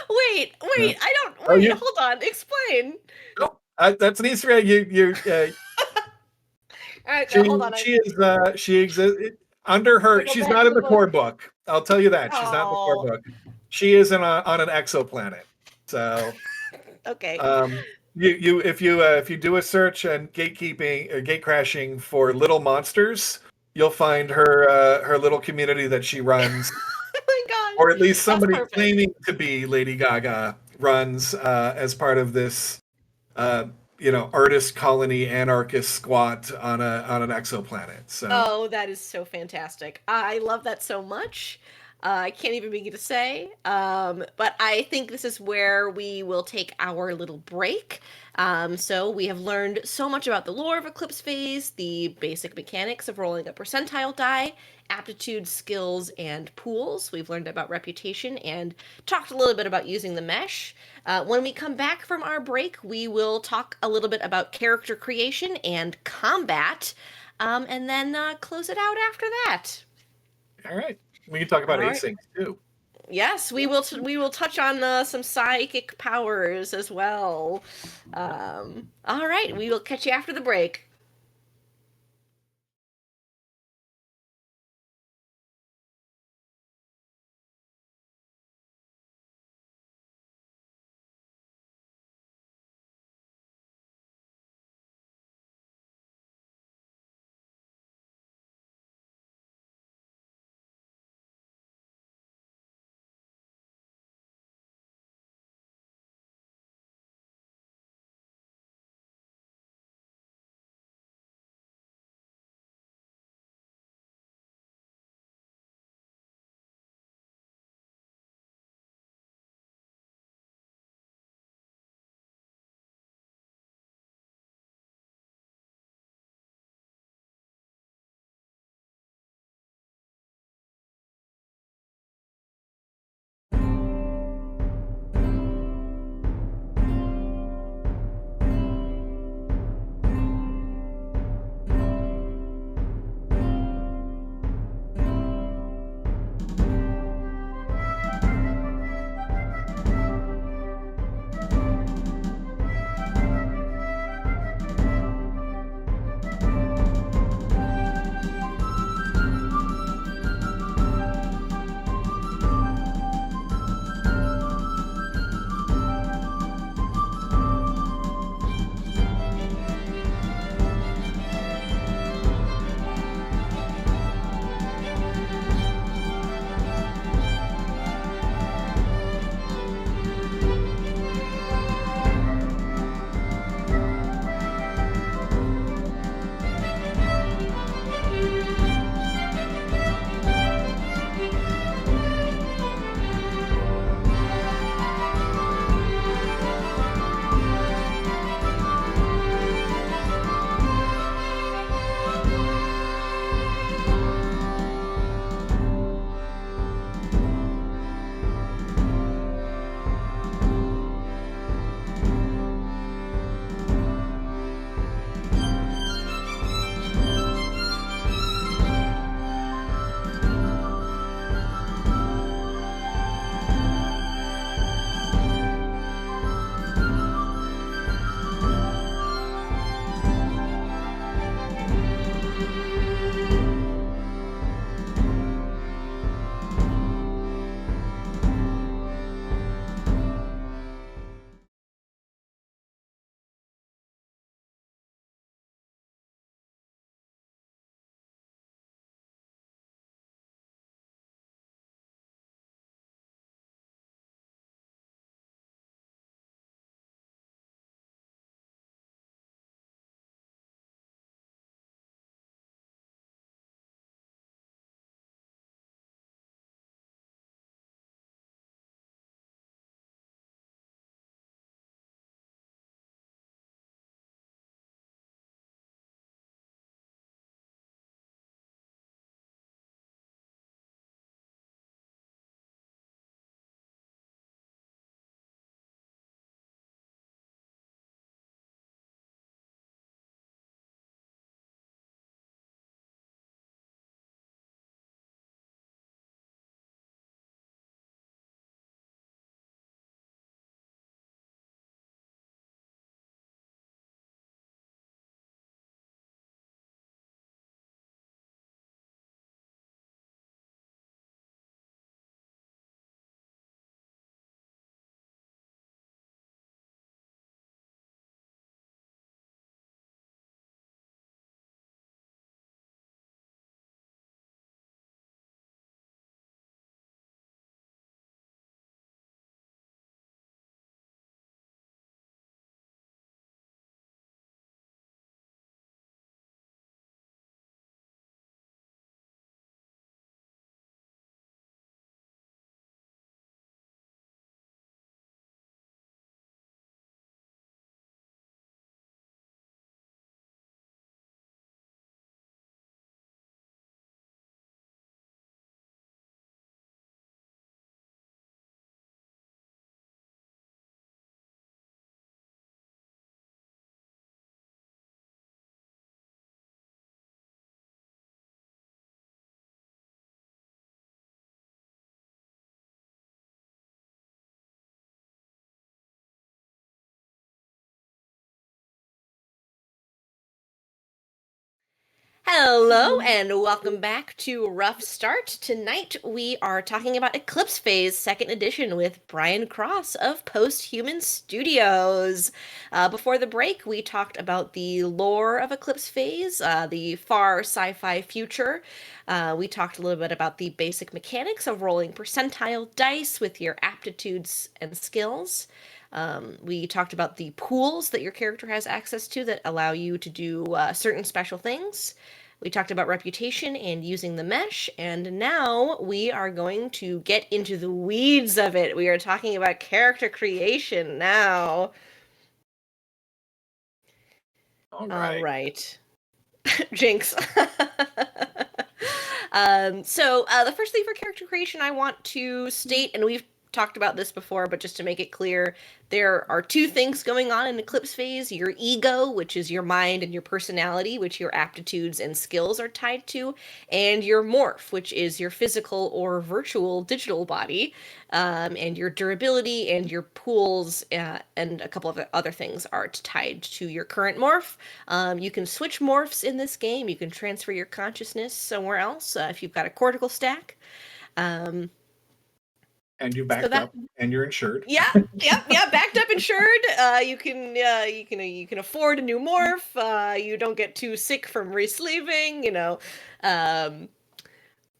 Wait, I don't. Wait, hold on. Explain. Nope, that's an Easter egg. You. All right, hold on. She exists under her. She's not in the core book. I'll tell you that she's not in the core book. She is on an exoplanet. So. Okay. If you do a search on gatekeeping or gate crashing for little monsters, you'll find her little community that she runs. Oh my god! Or at least somebody claiming to be Lady Gaga runs as part of this, artist colony anarchist squat on an exoplanet. So. Oh, that is so fantastic! I love that so much. I can't even begin to say. But I think this is where we will take our little break. So we have learned so much about the lore of Eclipse Phase, the basic mechanics of rolling a percentile die, aptitude, skills, and pools. We've learned about reputation and talked a little bit about using the mesh. When we come back from our break, we will talk a little bit about character creation and combat, and then close it out after that. All right. We can talk about async too. Yes, we will. We will touch on some psychic powers as well. All right, we will catch you after the break. Hello and welcome back to Rough Start. Tonight we are talking about Eclipse Phase Second Edition with Brian Cross of Posthuman Studios. Before the break, we talked about the lore of Eclipse Phase, the far sci-fi future. We talked a little bit about the basic mechanics of rolling percentile dice with your aptitudes and skills. We talked about the pools that your character has access to that allow you to do certain special things. We talked about reputation and using the mesh, and now we are going to get into the weeds of it. We are talking about character creation now. All All right. right. Jinx. The first thing for character creation I want to state, and we've talked about this before, but just to make it clear, there are two things going on in Eclipse Phase. Your ego, which is your mind and your personality, which your aptitudes and skills are tied to, and your morph, which is your physical or virtual digital body, and your durability and your pools, and a couple of other things are tied to your current morph. You can switch morphs in this game. You can transfer your consciousness somewhere else if you've got a cortical stack. Um, And you so backed that up, and you're insured. Yeah, yeah, backed up, insured. You can afford a new morph. You don't get too sick from resleeving, you know. Um,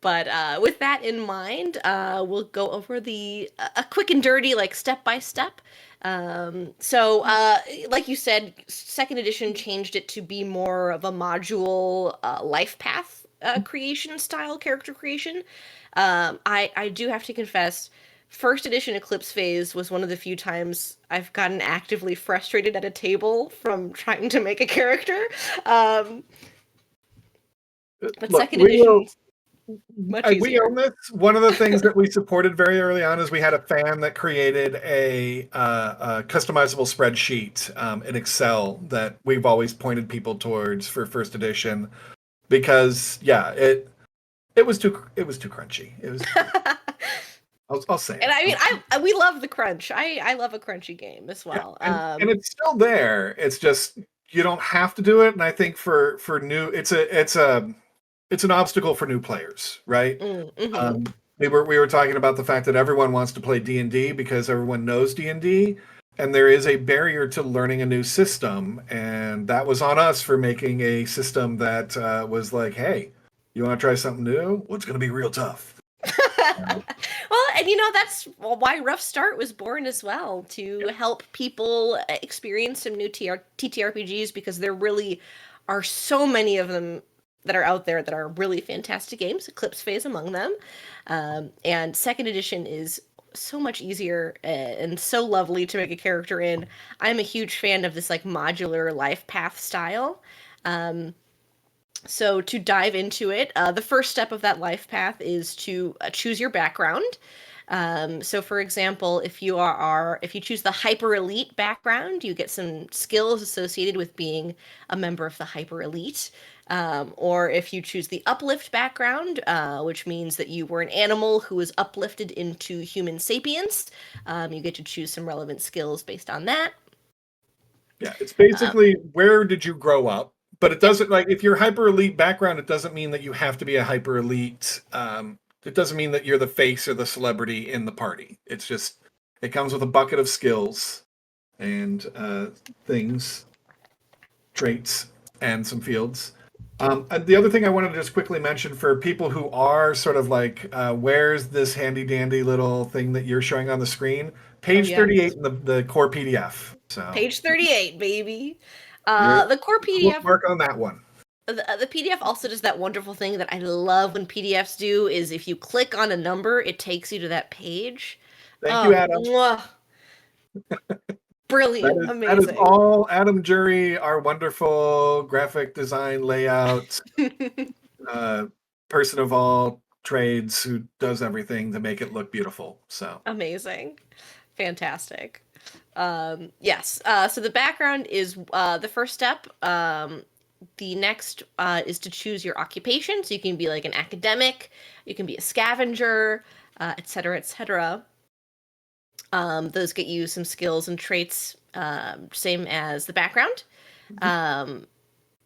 but with that in mind, we'll go over a quick and dirty, like step by step. Like you said, second edition changed it to be more of a module life path creation style character creation. I do have to confess, first edition Eclipse Phase was one of the few times I've gotten actively frustrated at a table from trying to make a character. Um, but Look, second edition, much we easier. own this. One of the things that we supported very early on is we had a fan that created a customizable spreadsheet in Excel that we've always pointed people towards for first edition because it was too crunchy. It was. I'll say And it. I mean, we love the crunch. I love a crunchy game as Yeah, well. and it's still there. It's just you don't have to do it. And I think for new, it's an obstacle for new players, right? Mm-hmm. Um, we were talking about the fact that everyone wants to play D&D because everyone knows D&D, and there is a barrier to learning a new system, and that was on us for making a system that was like, hey, you want to try something new? Well, it's going to be real tough. Well, and that's why Rough Start was born as well, to help people experience some new TTRPGs, because there really are so many of them that are out there that are really fantastic games, Eclipse Phase among them. And second edition is so much easier and so lovely to make a character in. I'm a huge fan of this like modular life path style. So to dive into it, the first step of that life path is to choose your background. So for example, if you choose the hyper elite background, you get some skills associated with being a member of the hyper elite. Or if you choose the uplift background, which means that you were an animal who was uplifted into human sapience, you get to choose some relevant skills based on that. Yeah, it's Uh, basically where did you grow up? But it doesn't like if you're hyper elite background, it doesn't mean that you have to be a hyper elite. It doesn't mean that you're the face or the celebrity in the party. It's just it comes with a bucket of skills and things, traits, and some fields. And the other thing I wanted to just quickly mention for people who are sort of like, where's this handy dandy little thing that you're showing on the screen? oh Page yes, 38 in the core PDF. So page 38, baby. you're The core PDF bookmark on that one. the PDF also does that wonderful thing that I love when PDFs do, is if you click on a number, it takes you to that page. Thank you, Oh, Adam. mwah. Brilliant, That is amazing. all Adam Jury, our wonderful graphic design layout uh, person of all trades who does everything to make it look beautiful. So Amazing. Fantastic. Yes. So the background is the first step. The next is to choose your occupation. So you can be like an academic, you can be a scavenger, et cetera, et cetera. Those get you some skills and traits, same as the background. Um,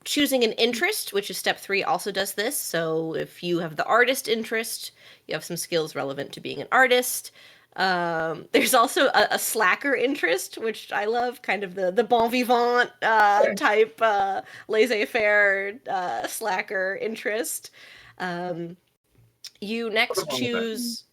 choosing an interest, which is step 3, also does this. So if you have the artist interest, you have some skills relevant to being an artist. There's also a slacker interest, which I love, kind of the bon vivant type laissez-faire slacker interest. You next Nothing wrong with that. choose.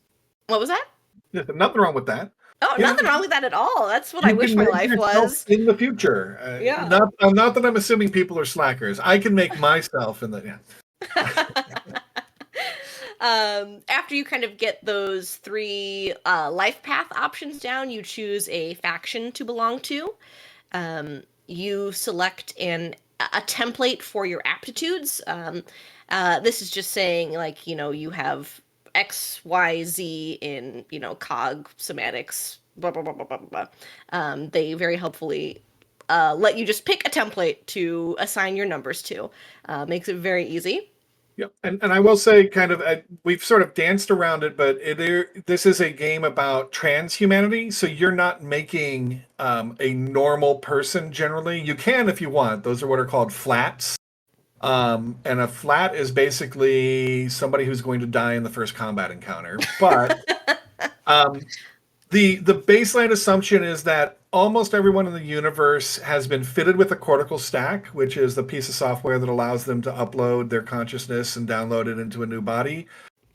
What was that? Yeah, nothing wrong with that. Oh, Yeah, nothing wrong with that at all. That's what I you wish can my make life yourself was. in the future. Yeah. Not that I'm assuming people are slackers. I can make myself in the. Yeah. After you kind of get those 3 life path options down, you choose a faction to belong to. You select a template for your aptitudes. This is just saying, like, you have X, Y, Z in, cog, semantics, blah, blah, blah, blah, blah, blah. They very helpfully let you just pick a template to assign your numbers to. Makes it very easy. Yep. And I will say, kind of, we've sort of danced around it, but this is a game about transhumanity. So you're not making a normal person generally. You can if you want. Those are what are called flats. And a flat is basically somebody who's going to die in the first combat encounter. But um, the baseline assumption is that almost everyone in the universe has been fitted with a cortical stack, which is the piece of software that allows them to upload their consciousness and download it into a new body,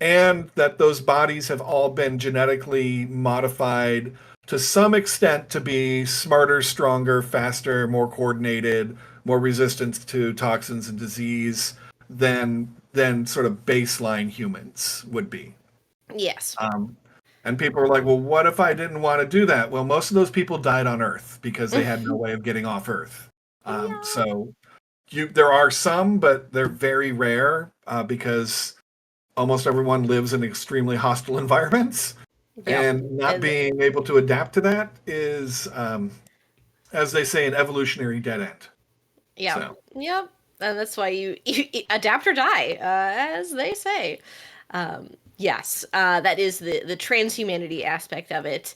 and that those bodies have all been genetically modified to some extent to be smarter, stronger, faster, more coordinated, more resistant to toxins and disease than sort of baseline humans would be. Yes. And people are like, well, what if I didn't want to do that? Well, most of those people died on Earth because they had no way of getting off Earth. Yeah. So there are some, but they're very rare because almost everyone lives in extremely hostile environments. Yep. And not being able to adapt to that is, as they say, an evolutionary dead end. Yeah. So. Yep. And that's why you adapt or die, as they say. Yes, that is the transhumanity aspect of it,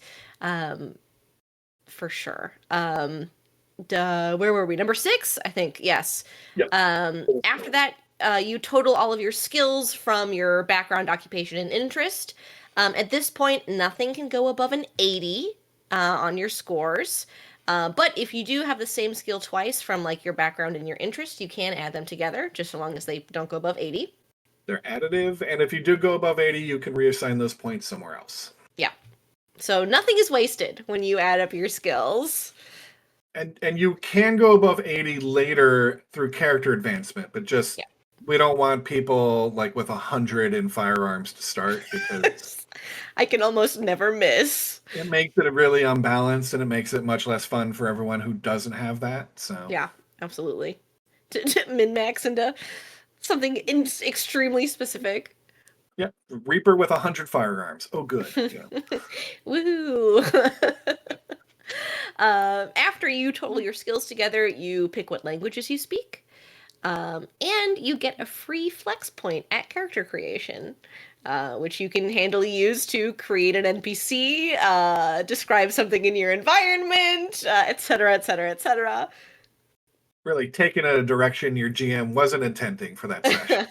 for sure. Where were we? Number 6, I think. Yes. Yep. After that, you total all of your skills from your background, occupation, and interest. At this point, nothing can go above an 80 on your scores. But if you do have the same skill twice from like your background and your interest, you can add them together, just so long as they don't go above 80. They're additive, and if you do go above 80, you can reassign those points somewhere else. Yeah. So nothing is wasted when you add up your skills. And you can go above 80 later through character advancement, but just we don't want people like with 100 in firearms to start because I can almost never miss. It makes it really unbalanced, and it makes it much less fun for everyone who doesn't have that. So yeah, absolutely. To min-max into something extremely specific. Yeah, Reaper with 100 firearms. Oh, good. Yeah. Woo! After you total your skills together, you pick what languages you speak. And you get a free flex point at character creation, which you can handily use to create an NPC, describe something in your environment, etc., etc., etc. Really taking a direction your GM wasn't intending for that session.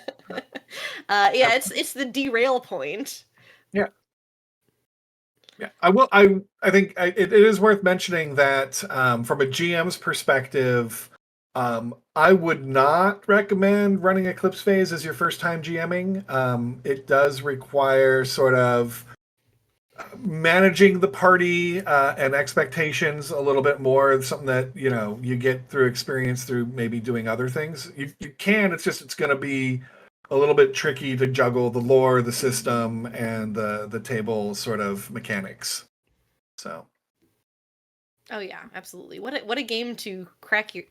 Yeah, it's the derail point. Yeah. Yeah, I think it is worth mentioning that from a GM's perspective, I would not recommend running Eclipse Phase as your first time GMing. It does require sort of managing the party and expectations a little bit more. Something that you get through experience through maybe doing other things. You can. It's going to be a little bit tricky to juggle the lore, the system, and the table sort of mechanics. So. Oh yeah, absolutely. What a game to crack your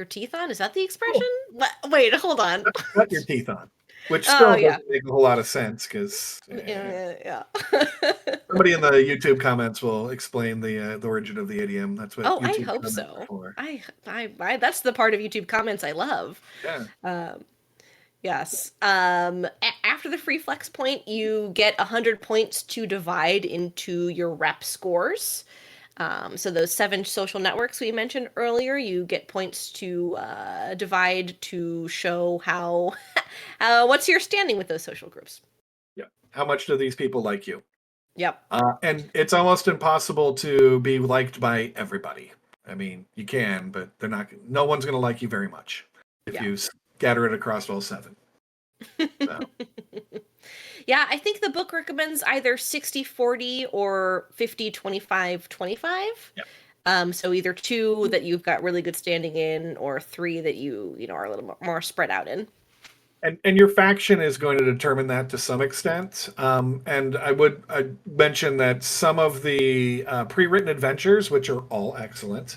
teeth on? Is that the expression? Oh. Wait, hold on. Cut your teeth on. Which still doesn't make a whole lot of sense because yeah. Somebody in the YouTube comments will explain the origin of the idiom. That's what. Oh, YouTube I hope so. I that's the part of YouTube comments I love. Yeah. Yes. After the free flex point, you get 100 points to divide into your rep scores. So those 7 social networks we mentioned earlier, you get points to divide to show how what's your standing with those social groups. Yeah. How much do these people like you? Yep. And it's almost impossible to be liked by everybody. I mean, you can, but they're not. No one's going to like you very much if you scatter it across all 7. So. Yeah, I think the book recommends either 60-40 or 50-25-25. So either 2 that you've got really good standing in, or 3 that you are a little more spread out in. And your faction is going to determine that to some extent. And I'd mention that some of the pre-written adventures, which are all excellent,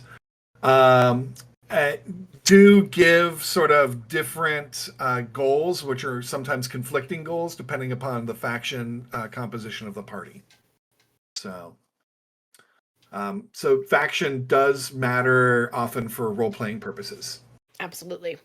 do give sort of different goals, which are sometimes conflicting goals, depending upon the faction composition of the party. So faction does matter often for role-playing purposes. Absolutely.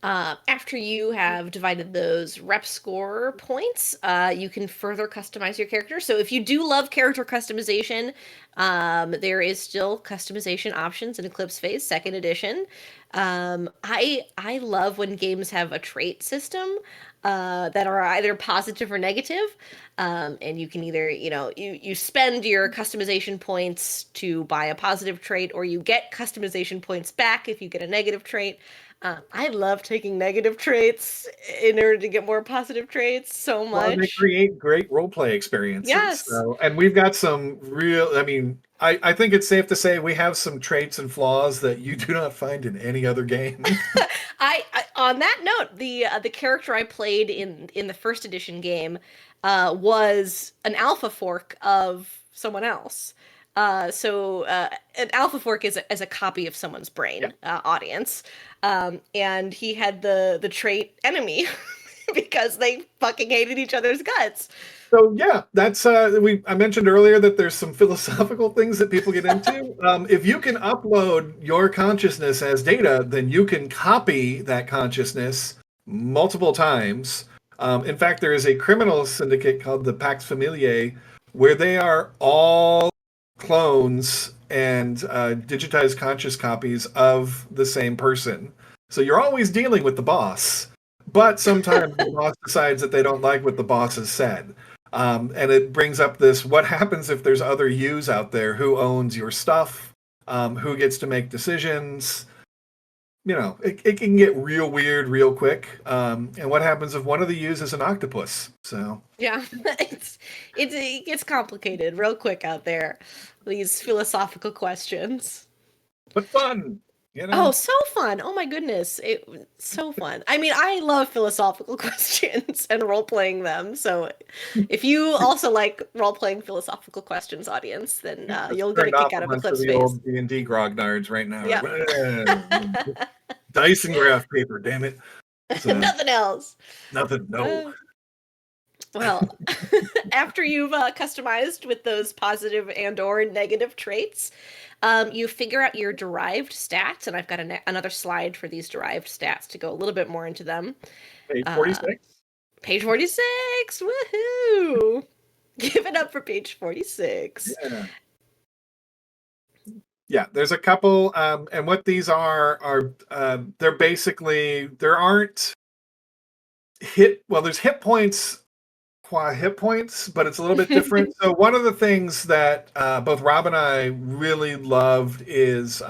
After you have divided those rep score points, you can further customize your character. So if you do love character customization, there is still customization options in Eclipse Phase 2nd edition. I love when games have a trait system that are either positive or negative. And you can either, you spend your customization points to buy a positive trait, or you get customization points back if you get a negative trait. I love taking negative traits in order to get more positive traits so much. Well, they create great roleplay experiences. Yes. So, and we've got some real, I think it's safe to say we have some traits and flaws that you do not find in any other game. I on that note, the character I played in the 1st edition game was an alpha fork of someone else. So an alpha fork is a copy of someone's brain, audience. And he had the trait enemy because they fucking hated each other's guts. So yeah, that's I mentioned earlier that there's some philosophical things that people get into. If you can upload your consciousness as data, then you can copy that consciousness multiple times. In fact, there is a criminal syndicate called the Pax Familiae, where they are all clones and digitized conscious copies of the same person. So you're always dealing with the boss, but sometimes the boss decides that they don't like what the boss has said. And it brings up this, what happens if there's other yous out there? Who owns your stuff? Who gets to make decisions? It can get real weird real quick. And what happens if one of the yous is an octopus? So yeah, it gets complicated real quick out there. These philosophical questions. But fun. Oh, so fun. Oh my goodness. So fun. I mean, I love philosophical questions and role-playing them. So if you also like role-playing philosophical questions, audience, then you'll get a kick out of Eclipse Phase. The old D&D grognards right now. Yep. Dice and graph paper, damn it. So, nothing else. Nothing, no. Well, after you've customized with those positive and or negative traits, you figure out your derived stats, and I've got another slide for these derived stats to go a little bit more into them. Page 46? Page 46! Woohoo! Give it up for page 46. Yeah, there's a couple, and what these are they're basically, there's hit points, hit points, but it's a little bit different. So one of the things that both Rob and I really loved is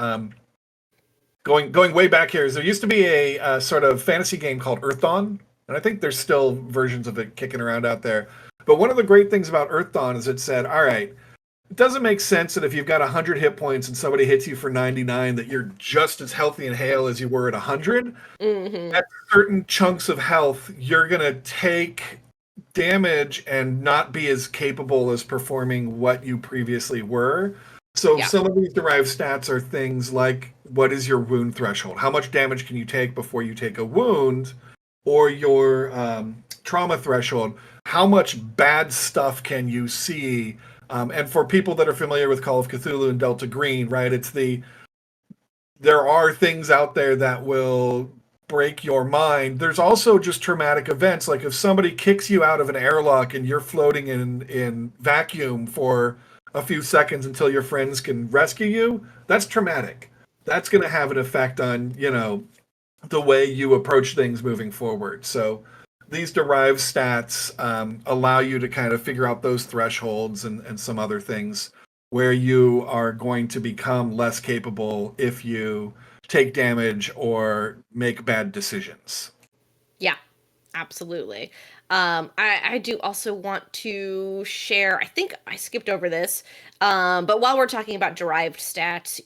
going way back here. Is there used to be a sort of fantasy game called Earth Dawn, and I think there's still versions of it kicking around out there. But one of the great things about Earth Dawn is it said, all right, it doesn't make sense that if you've got 100 hit points and somebody hits you for 99, that you're just as healthy and hale as you were at 100. Mm-hmm. At certain chunks of health, you're going to take damage and not be as capable as performing what you previously were. So some of these derived stats are things like, what is your wound threshold? How much damage can you take before you take a wound? Or your trauma threshold? How much bad stuff can you see? And for people that are familiar with Call of Cthulhu and Delta Green, right, there are things out there that will break your mind. There's also just traumatic events. Like if somebody kicks you out of an airlock and you're floating in vacuum for a few seconds until your friends can rescue you, that's traumatic. That's going to have an effect on, the way you approach things moving forward. So these derived stats allow you to kind of figure out those thresholds and some other things where you are going to become less capable if you take damage or make bad decisions. Yeah, absolutely. I do also want to share, I think I skipped over this, but while we're talking about derived stats,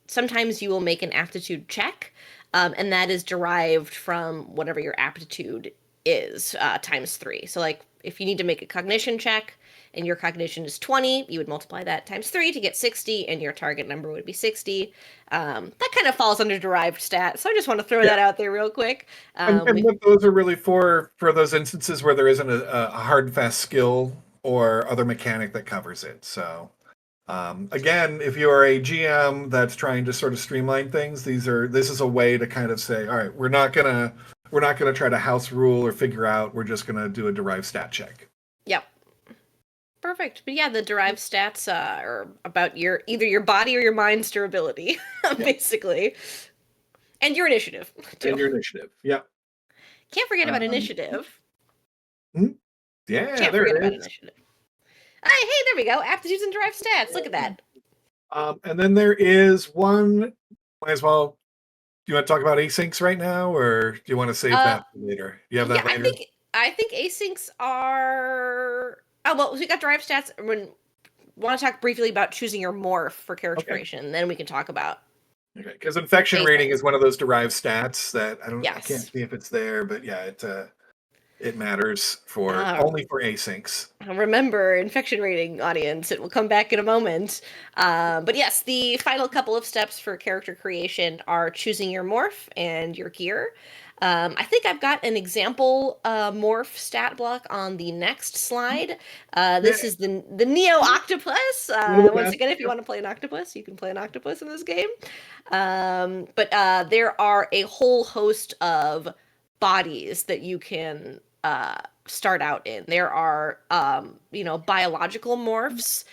sometimes you will make an aptitude check, and that is derived from whatever your aptitude is, times 3. So, like, if you need to make a cognition check and your cognition is 20, you would multiply that times 3 to get 60, and your target number would be 60. That kind of falls under derived stats, so I just want to throw that out there real quick. And what those are really for those instances where there isn't a hard and fast skill or other mechanic that covers it. So again, if you are a GM that's trying to sort of streamline things, this is a way to kind of say, all right, we're not gonna try to house rule or figure out. We're just gonna do a derived stat check. Yep. Perfect. But yeah, the derived stats are about either your body or your mind's durability, basically. And your initiative, too. And your initiative, yeah. Can't forget about initiative. Yeah, Can't forget about initiative. Hey, there we go. Aptitudes and derived stats. Look at that. And then there is one. Might as well. Do you want to talk about asyncs right now, or do you want to save that for later? You have that later. I think asyncs are. Oh well, we got derived stats. We want to talk briefly about choosing your morph for character creation. Then we can talk about. Okay, because infection rating is one of those derived stats that I can't see if it's there, but yeah, it matters for only for asyncs. Remember, infection rating, audience. It will come back in a moment. But yes, the final couple of steps for character creation are choosing your morph and your gear. I think I've got an example morph stat block on the next slide. This is the Neo Octopus. Once again, if you want to play an octopus, you can play an octopus in this game. But there are a whole host of bodies that you can start out in. There are, biological morphs.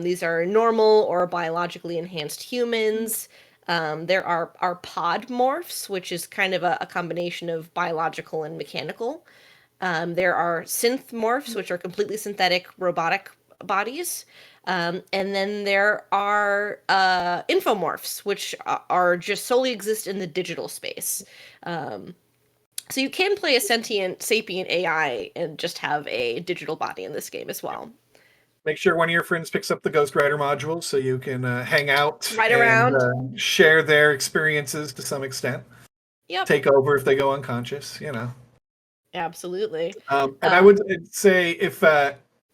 These are normal or biologically enhanced humans. There are pod morphs, which is kind of a combination of biological and mechanical. There are synth morphs, which are completely synthetic robotic bodies. And then there are infomorphs, which are just solely exist in the digital space. So you can play a sentient, sapient AI and just have a digital body in this game as well. Make sure one of your friends picks up the Ghost Rider module so you can hang out around, share their experiences to some extent. Yep. Take over if they go unconscious, Absolutely. And I would say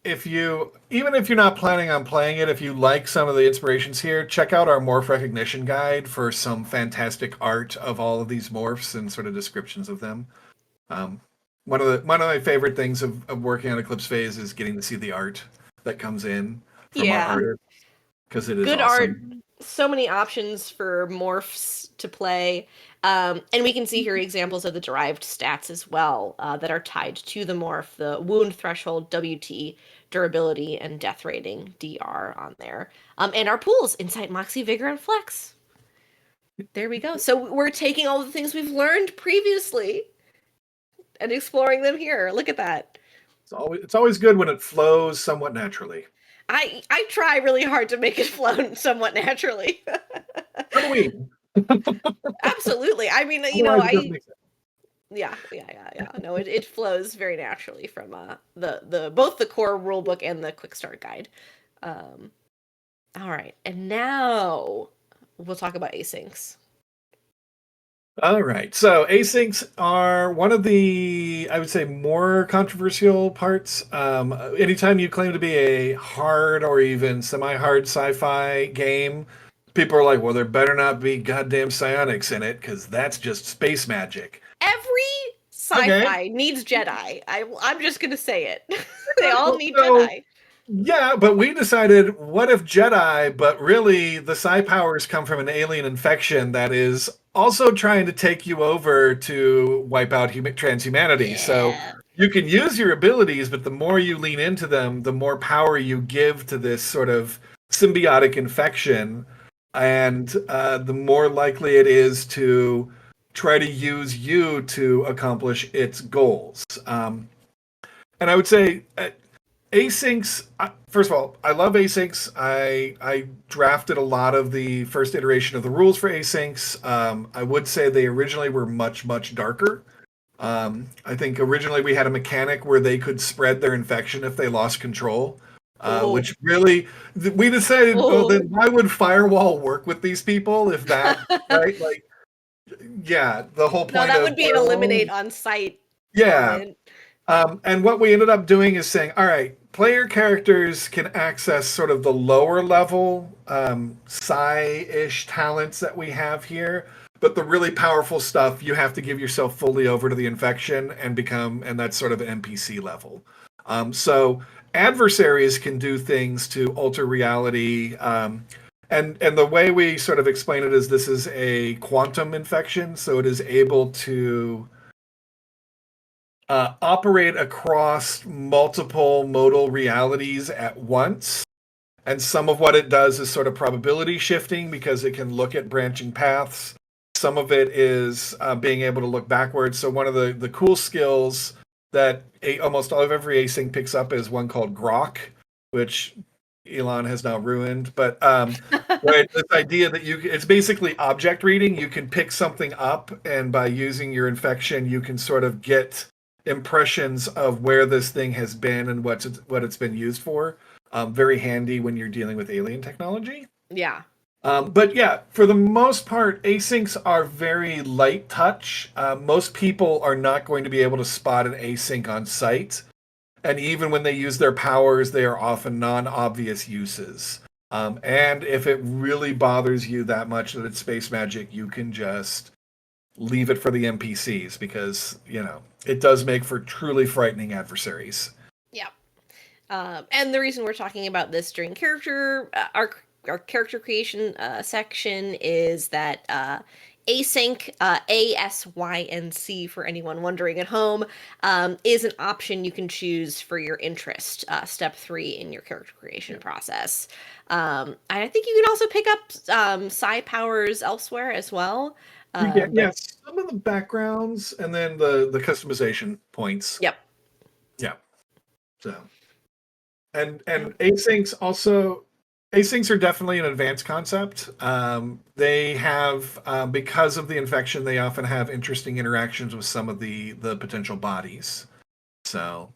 if you, even if you're not planning on playing it, if you like some of the inspirations here, check out our morph recognition guide for some fantastic art of all of these morphs and sort of descriptions of them. One of my favorite things of working on Eclipse Phase is getting to see the art that comes in from our artist, because it is good awesome. art. So many options for morphs to play. And we can see here examples of the derived stats as well that are tied to the morph, the wound threshold, WT, durability, and death rating, DR, on there. And our pools, Insight, Moxie, Vigor, and Flex. There we go. So we're taking all the things we've learned previously and exploring them here. Look at that. It's always good when it flows somewhat naturally. I try really hard to make it flow somewhat naturally. Absolutely. I mean, yeah. No, it flows very naturally from the both the core rulebook and the quick start guide. All right, and now we'll talk about asyncs. All right, so asyncs are one of the, I would say, more controversial parts. Anytime you claim to be a hard or even semi-hard sci-fi game, people are like, well, there better not be goddamn psionics in it, because that's just space magic. Every sci-fi needs Jedi. I'm just going to say it. They all need Jedi. Yeah, but we decided, what if Jedi, but really the psi powers come from an alien infection that is also trying to take you over to wipe out transhumanity. So Yeah. you can use your abilities, but the more you lean into them, the more power you give to this sort of symbiotic infection, and the more likely it is to try to use you to accomplish its goals. And I would say asyncs. First of all, I love asyncs. I drafted a lot of the first iteration of the rules for asyncs. I would say they originally were much darker. I think originally we had a mechanic where they could spread their infection if they lost control, Oh. which really we decided. Oh, Oh. then why would Firewall work with these people if that right? Like, yeah, the whole No, point that of would be an eliminate on site yeah. moment. And what we ended up doing is saying, all right, player characters can access sort of the lower level psi-ish talents that we have here, but the really powerful stuff you have to give yourself fully over to the infection and become, and that's sort of an NPC level. So adversaries can do things to alter reality. And the way we sort of explain it is this is a quantum infection, so it is able to operate across multiple modal realities at once. And some of what it does is sort of probability shifting because it can look at branching paths. Some of it is being able to look backwards. So one of the cool skills that almost all of every async picks up is one called Grok, which Elon has now ruined. But right, this idea that it's basically object reading. You can pick something up, and by using your infection, you can sort of get impressions of where this thing has been and what it's been used for. Very handy when you're dealing with alien technology. Yeah. But yeah, for the most part, asyncs are very light touch. Most people are not going to be able to spot an async on sight. And even when they use their powers, they are often non-obvious uses. And if it really bothers you that much that it's space magic, you can just leave it for the NPCs because, it does make for truly frightening adversaries. Yeah. And the reason we're talking about this during our character creation section is that async, ASYNC for anyone wondering at home, is an option you can choose for your interest, step 3 in your character creation process. I think you can also pick up psi powers elsewhere as well. Yes, some of the backgrounds and then the customization points. Yep. Yeah. So, and asyncs are definitely an advanced concept. They have because of the infection, they often have interesting interactions with some of the potential bodies. So,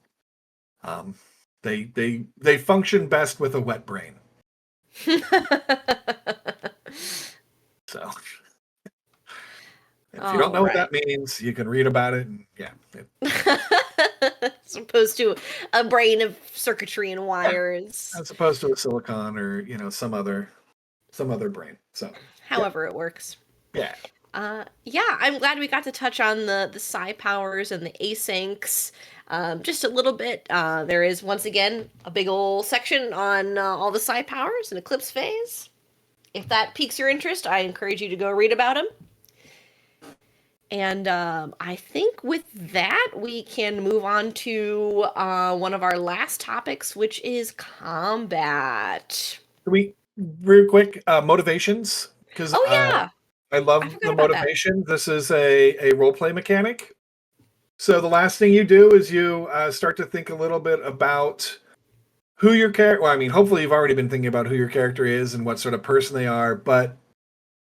they function best with a wet brain. So. If you don't know what that means, you can read about it. And yeah. As opposed to a brain of circuitry and wires. As opposed to a silicon or some other brain. So however it works. Yeah. Yeah, I'm glad we got to touch on the psi powers and the asyncs just a little bit. There is once again a big old section on all the psi powers in Eclipse Phase. If that piques your interest, I encourage you to go read about them. And I think with that, we can move on to one of our last topics, which is combat. Can we, real quick, motivations? Because yeah. I love the motivation. This is a role-play mechanic. So the last thing you do is you start to think a little bit about who your character... Well, I mean, hopefully you've already been thinking about who your character is and what sort of person they are, but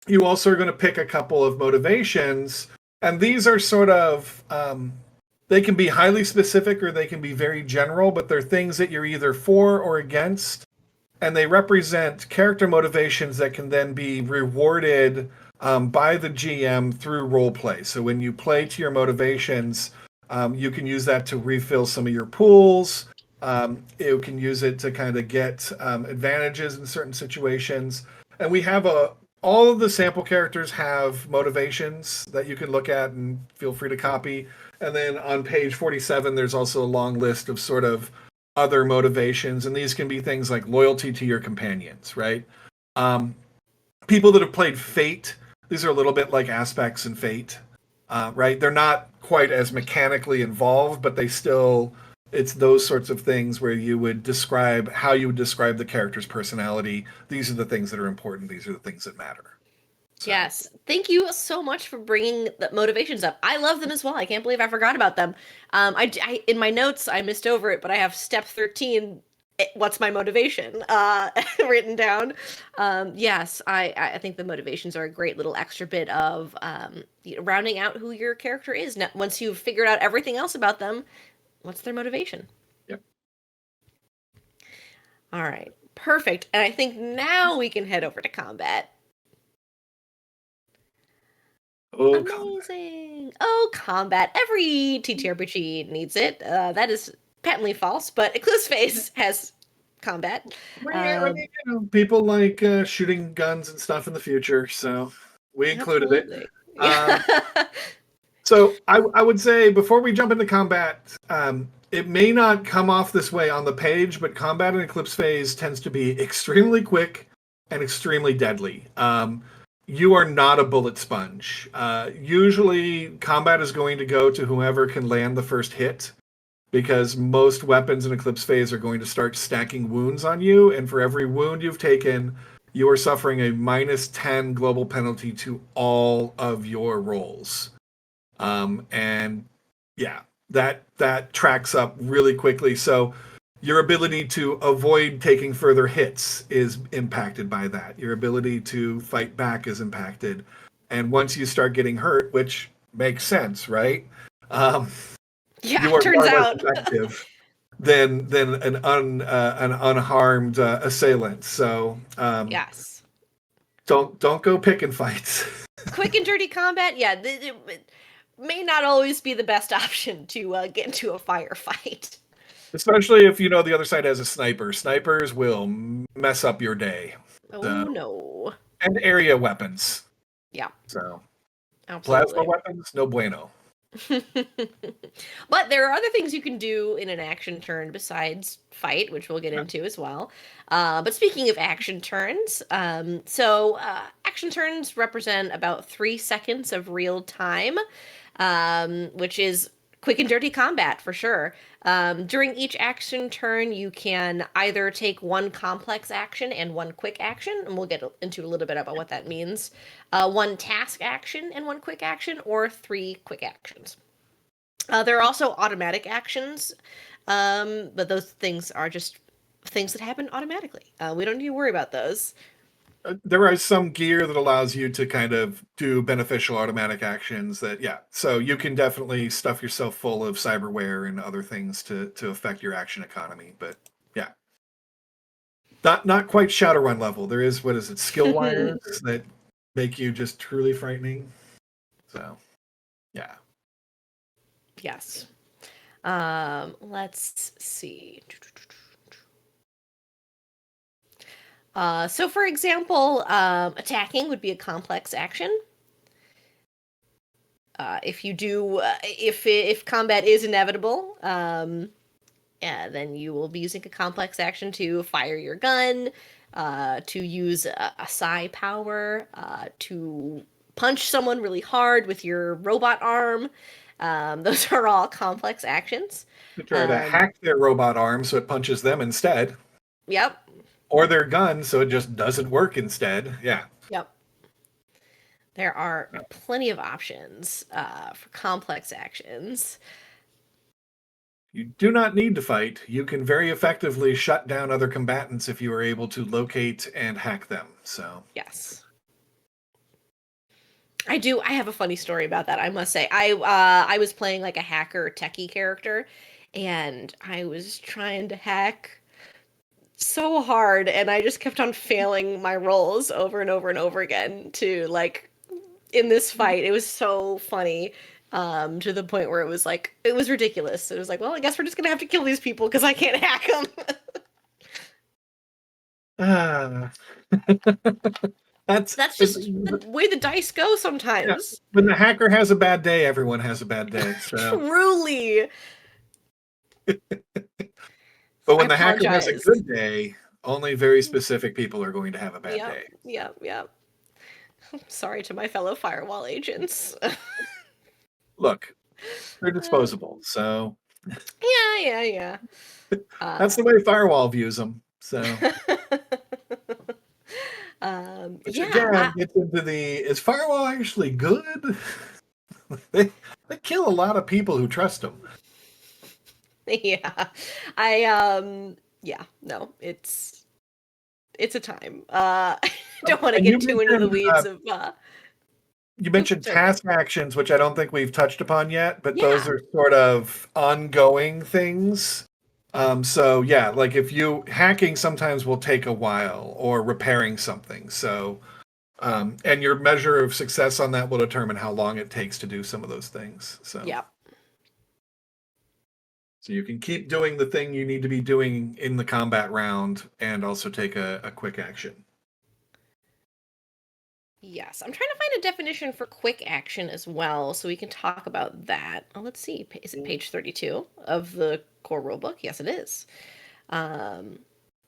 you also are going to pick a couple of motivations. And these are sort of, they can be highly specific or they can be very general, but they're things that you're either for or against. And they represent character motivations that can then be rewarded by the GM through roleplay. So when you play to your motivations, you can use that to refill some of your pools. You can use it to kind of get advantages in certain situations. And we have all of the sample characters have motivations that you can look at and feel free to copy. And then on page 47, there's also a long list of sort of other motivations. And these can be things like loyalty to your companions, right? People that have played Fate, these are a little bit like aspects in Fate, right? They're not quite as mechanically involved, but they still, it's those sorts of things where you would describe how you would describe the character's personality. These are the things that are important. These are the things that matter. So. Yes. Thank you so much for bringing the motivations up. I love them as well. I can't believe I forgot about them. In my notes, I missed over it, but I have step 13. What's my motivation? Written down. Yes, I think the motivations are a great little extra bit of rounding out who your character is. Now, once you've figured out everything else about them, what's their motivation? Yep. All right. Perfect. And I think now we can head over to combat. Oh, amazing! Oh, combat. Every TTRPG needs it. That is patently false, but Eclipse Phase has combat. I mean, people like shooting guns and stuff in the future, so we included Absolutely. it. So I would say before we jump into combat, it may not come off this way on the page, but combat in Eclipse Phase tends to be extremely quick and extremely deadly. You are not a bullet sponge. Usually, combat is going to go to whoever can land the first hit, because most weapons in Eclipse Phase are going to start stacking wounds on you, and for every wound you've taken, you are suffering a -10 global penalty to all of your rolls. And yeah, that tracks up really quickly. So your ability to avoid taking further hits is impacted by that. Your ability to fight back is impacted. And once you start getting hurt, which makes sense, right? You are turns far less out. effective than an unharmed assailant. So Yes. don't go picking fights. Quick and dirty combat, yeah, it may not always be the best option to get into a firefight. Especially if you know the other side has a sniper. Snipers will mess up your day. Oh no. And area weapons. Yeah. So absolutely. Plasma weapons, no bueno. But there are other things you can do in an action turn besides fight, which we'll get into as well. But speaking of action turns, action turns represent about 3 seconds of real time, which is quick and dirty combat for sure. During each action turn, you can either take one complex action and one quick action, and we'll get into a little bit about what that means. One task action and one quick action, or 3 quick actions. There are also automatic actions, but those things are just things that happen automatically. We don't need to worry about those. There is some gear that allows you to kind of do beneficial automatic actions so you can definitely stuff yourself full of cyberware and other things to affect your action economy. But yeah, not quite Shadowrun level. There is, what is it, skill wires that make you just truly frightening. So yeah. Yes. Let's see. So for example, attacking would be a complex action. If combat is inevitable, then you will be using a complex action to fire your gun, to use a psi power, to punch someone really hard with your robot arm. Those are all complex actions. To try to hack their robot arm so it punches them instead. Yep. Or their gun so it just doesn't work instead. Yeah. Yep. There are plenty of options for complex actions. You do not need to fight. You can very effectively shut down other combatants if you are able to locate and hack them. So yes. I have a funny story about that, I must say. I was playing like a hacker techie character, and I was trying to hack so hard, and I just kept on failing my rolls over and over and over again to, like, in this fight. It was so funny, to the point where it was ridiculous. It was like, well, I guess we're just gonna have to kill these people because I can't hack them. That's just the way the dice go sometimes. Yeah. When the hacker has a bad day, everyone has a bad day. So. Truly. But when the hacker has a good day, only very specific people are going to have a bad day. Yep. Sorry to my fellow firewall agents. Look, they're disposable, so Yeah. that's the Um, way Firewall views them. So, which yeah, again gets into the is Firewall actually good? They kill a lot of people who trust them. yeah. Yeah, no, it's a time. I don't want to And get too into the weeds of you oops, mentioned sorry, go ahead. task actions, which I don't think we've touched upon yet, but those Yeah. are sort of ongoing things. So yeah, like if you hacking sometimes will take a while or repairing something. So and your measure of success on that will determine how long it takes to do some of those things. Yeah. So you can keep doing the thing you need to be doing in the combat round and also take a quick action. Yes. I'm trying to find a definition for quick action as well, so we can talk about that. Oh, let's see. Is it page 32 of the core rulebook? Yes, it is. Um,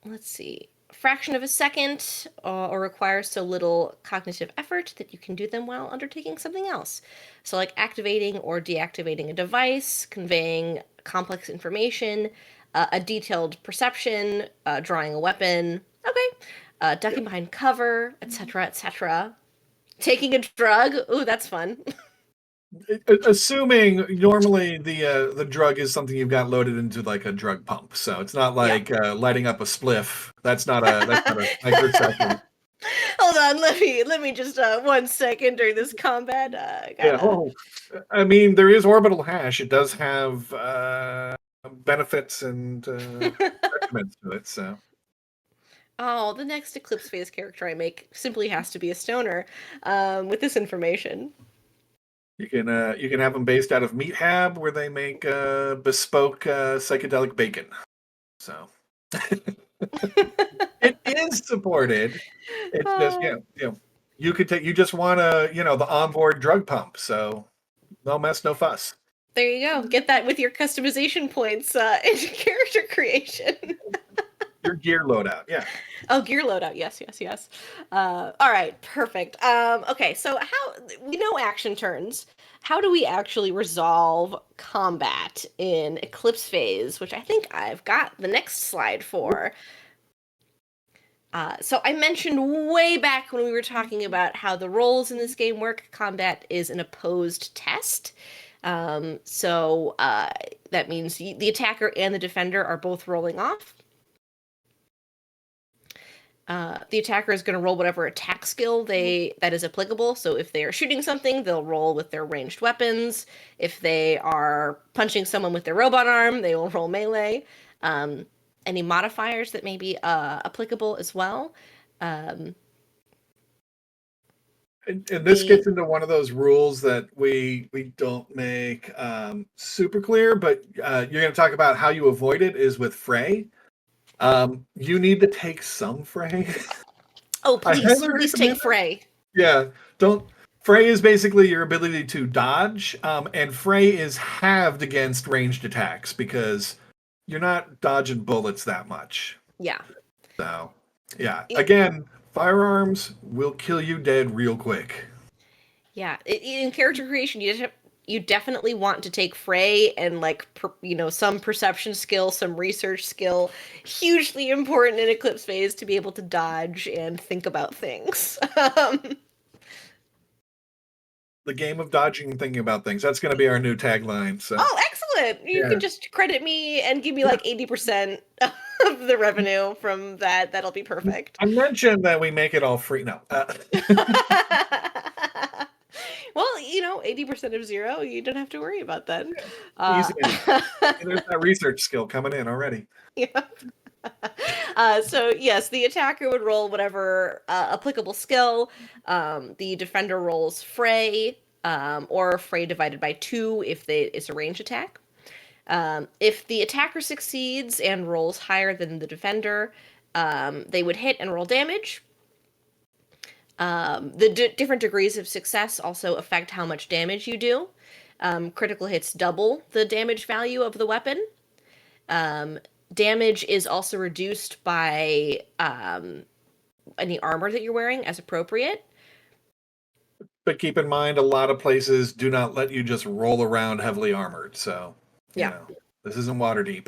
let's see. Fraction of a second or requires so little cognitive effort that you can do them while undertaking something else. So, like activating or deactivating a device, conveying complex information, a detailed perception, drawing a weapon. Okay. Ducking behind cover, etc., etc. Taking a drug. Ooh, that's fun. Assuming normally the drug is something you've got loaded into like a drug pump, so it's not Yeah. like lighting up a spliff. That's not a microsecond. Hold on, let me just 1 second during this combat. I Yeah. gotta. Oh, I mean there is orbital hash. It does have benefits and detriments to it. So Oh, the next Eclipse Phase character I make simply has to be a stoner with this information. you can have them based out of Meat Hab, where they make bespoke psychedelic bacon. So it is supported. It's just Uh, you could take you just want to the onboard drug pump. So no mess, no fuss. there you go. Get that with your customization points into character creation. Your gear loadout, yeah. Oh, gear loadout. Yes. All right, perfect. Okay, so how we know action turns. How do we actually resolve combat in Eclipse Phase, which I think I've got the next slide for. So I mentioned way back when we were talking about how the roles in this game work. Combat is an opposed test. So that means the attacker and the defender are both rolling off. The attacker is going to roll whatever attack skill that is applicable. So if they are shooting something, they'll roll with their ranged weapons. If they are punching someone with their robot arm, they will roll melee. Um, any modifiers that may be applicable as well. Um, And this the gets into one of those rules that we don't make super clear, but you're going to talk about how you avoid it is with fray. You need to take some fray. Oh, I please, highly please recommend take it. fray. Yeah, don't. Fray is basically your ability to dodge, and fray is halved against ranged attacks because you're not dodging bullets that much. Yeah. So, yeah, It, again, firearms will kill you dead real quick. yeah. In character creation, you definitely want to take fray and like some perception skill, some research skill. Hugely important in Eclipse Phase to be able to dodge and think about things. The game of dodging and thinking about things. That's going to be our new tagline. So, Oh, excellent! You yeah, can just credit me and give me yeah. like 80% of the revenue from that. That'll be perfect. I mentioned that we make it all free. No, Well, 80% of zero, you don't have to worry about that. easy. Uh, There's that research skill coming in already. yeah. So yes, the attacker would roll whatever applicable skill. The defender rolls fray, or fray divided by two if it's a range attack. If the attacker succeeds and rolls higher than the defender, they would hit and roll damage. The different degrees of success also affect how much damage you do. Critical hits double the damage value of the weapon. Um, Damage is also reduced by any armor that you're wearing as appropriate. But keep in mind, a lot of places do not let you just roll around heavily armored. So, you know, this isn't Waterdeep.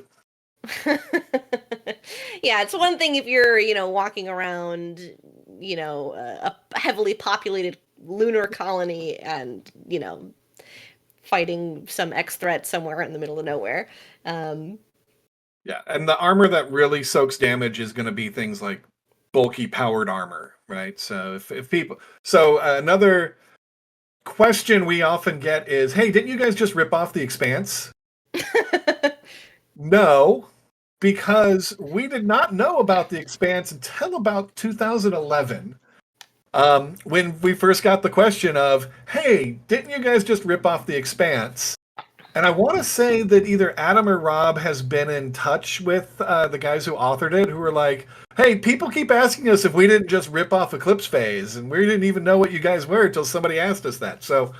Yeah, it's one thing if you're, walking around, a heavily populated lunar colony and, fighting some X threat somewhere in the middle of nowhere. Yeah, and the armor that really soaks damage is going to be things like bulky powered armor, right? So if people, so another question we often get is, "Hey, didn't you guys just rip off The Expanse?" No, because we did not know about The Expanse until about 2011. When we first got the question of, "Hey, didn't you guys just rip off The Expanse?" And I want to say that either Adam or Rob has been in touch with the guys who authored it, who were like, "Hey, people keep asking us if we didn't just rip off Eclipse Phase, and we didn't even know what you guys were until somebody asked us that." So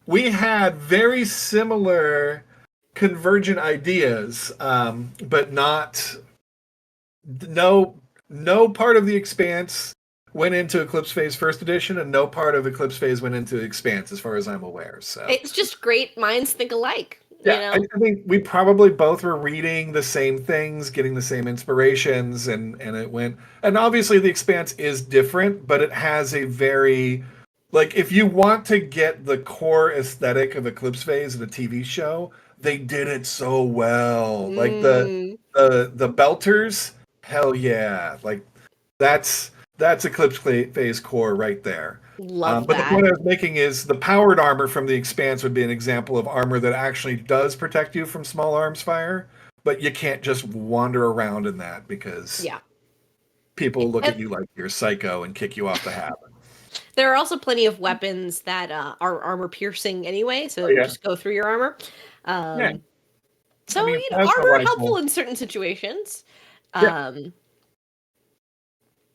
we had very similar convergent ideas, but not no part of The Expanse went into Eclipse Phase First Edition, and no part of Eclipse Phase went into Expanse, as far as I'm aware. So it's just great minds think alike. Yeah, I think we probably both were reading the same things, getting the same inspirations, and it went. And obviously, The Expanse is different, but it has a very, like, if you want to get the core aesthetic of Eclipse Phase, the TV show, they did it so well. Like the belters, hell yeah, like that's Eclipse Phase core right there. Love But the that. point I was making is the powered armor from The Expanse would be an example of armor that actually does protect you from small arms fire, but you can't just wander around in that because people look at you like you're psycho and kick you off the hab. There are also plenty of weapons that are armor piercing anyway, so just go through your armor. So, I mean, armor helpful in certain situations.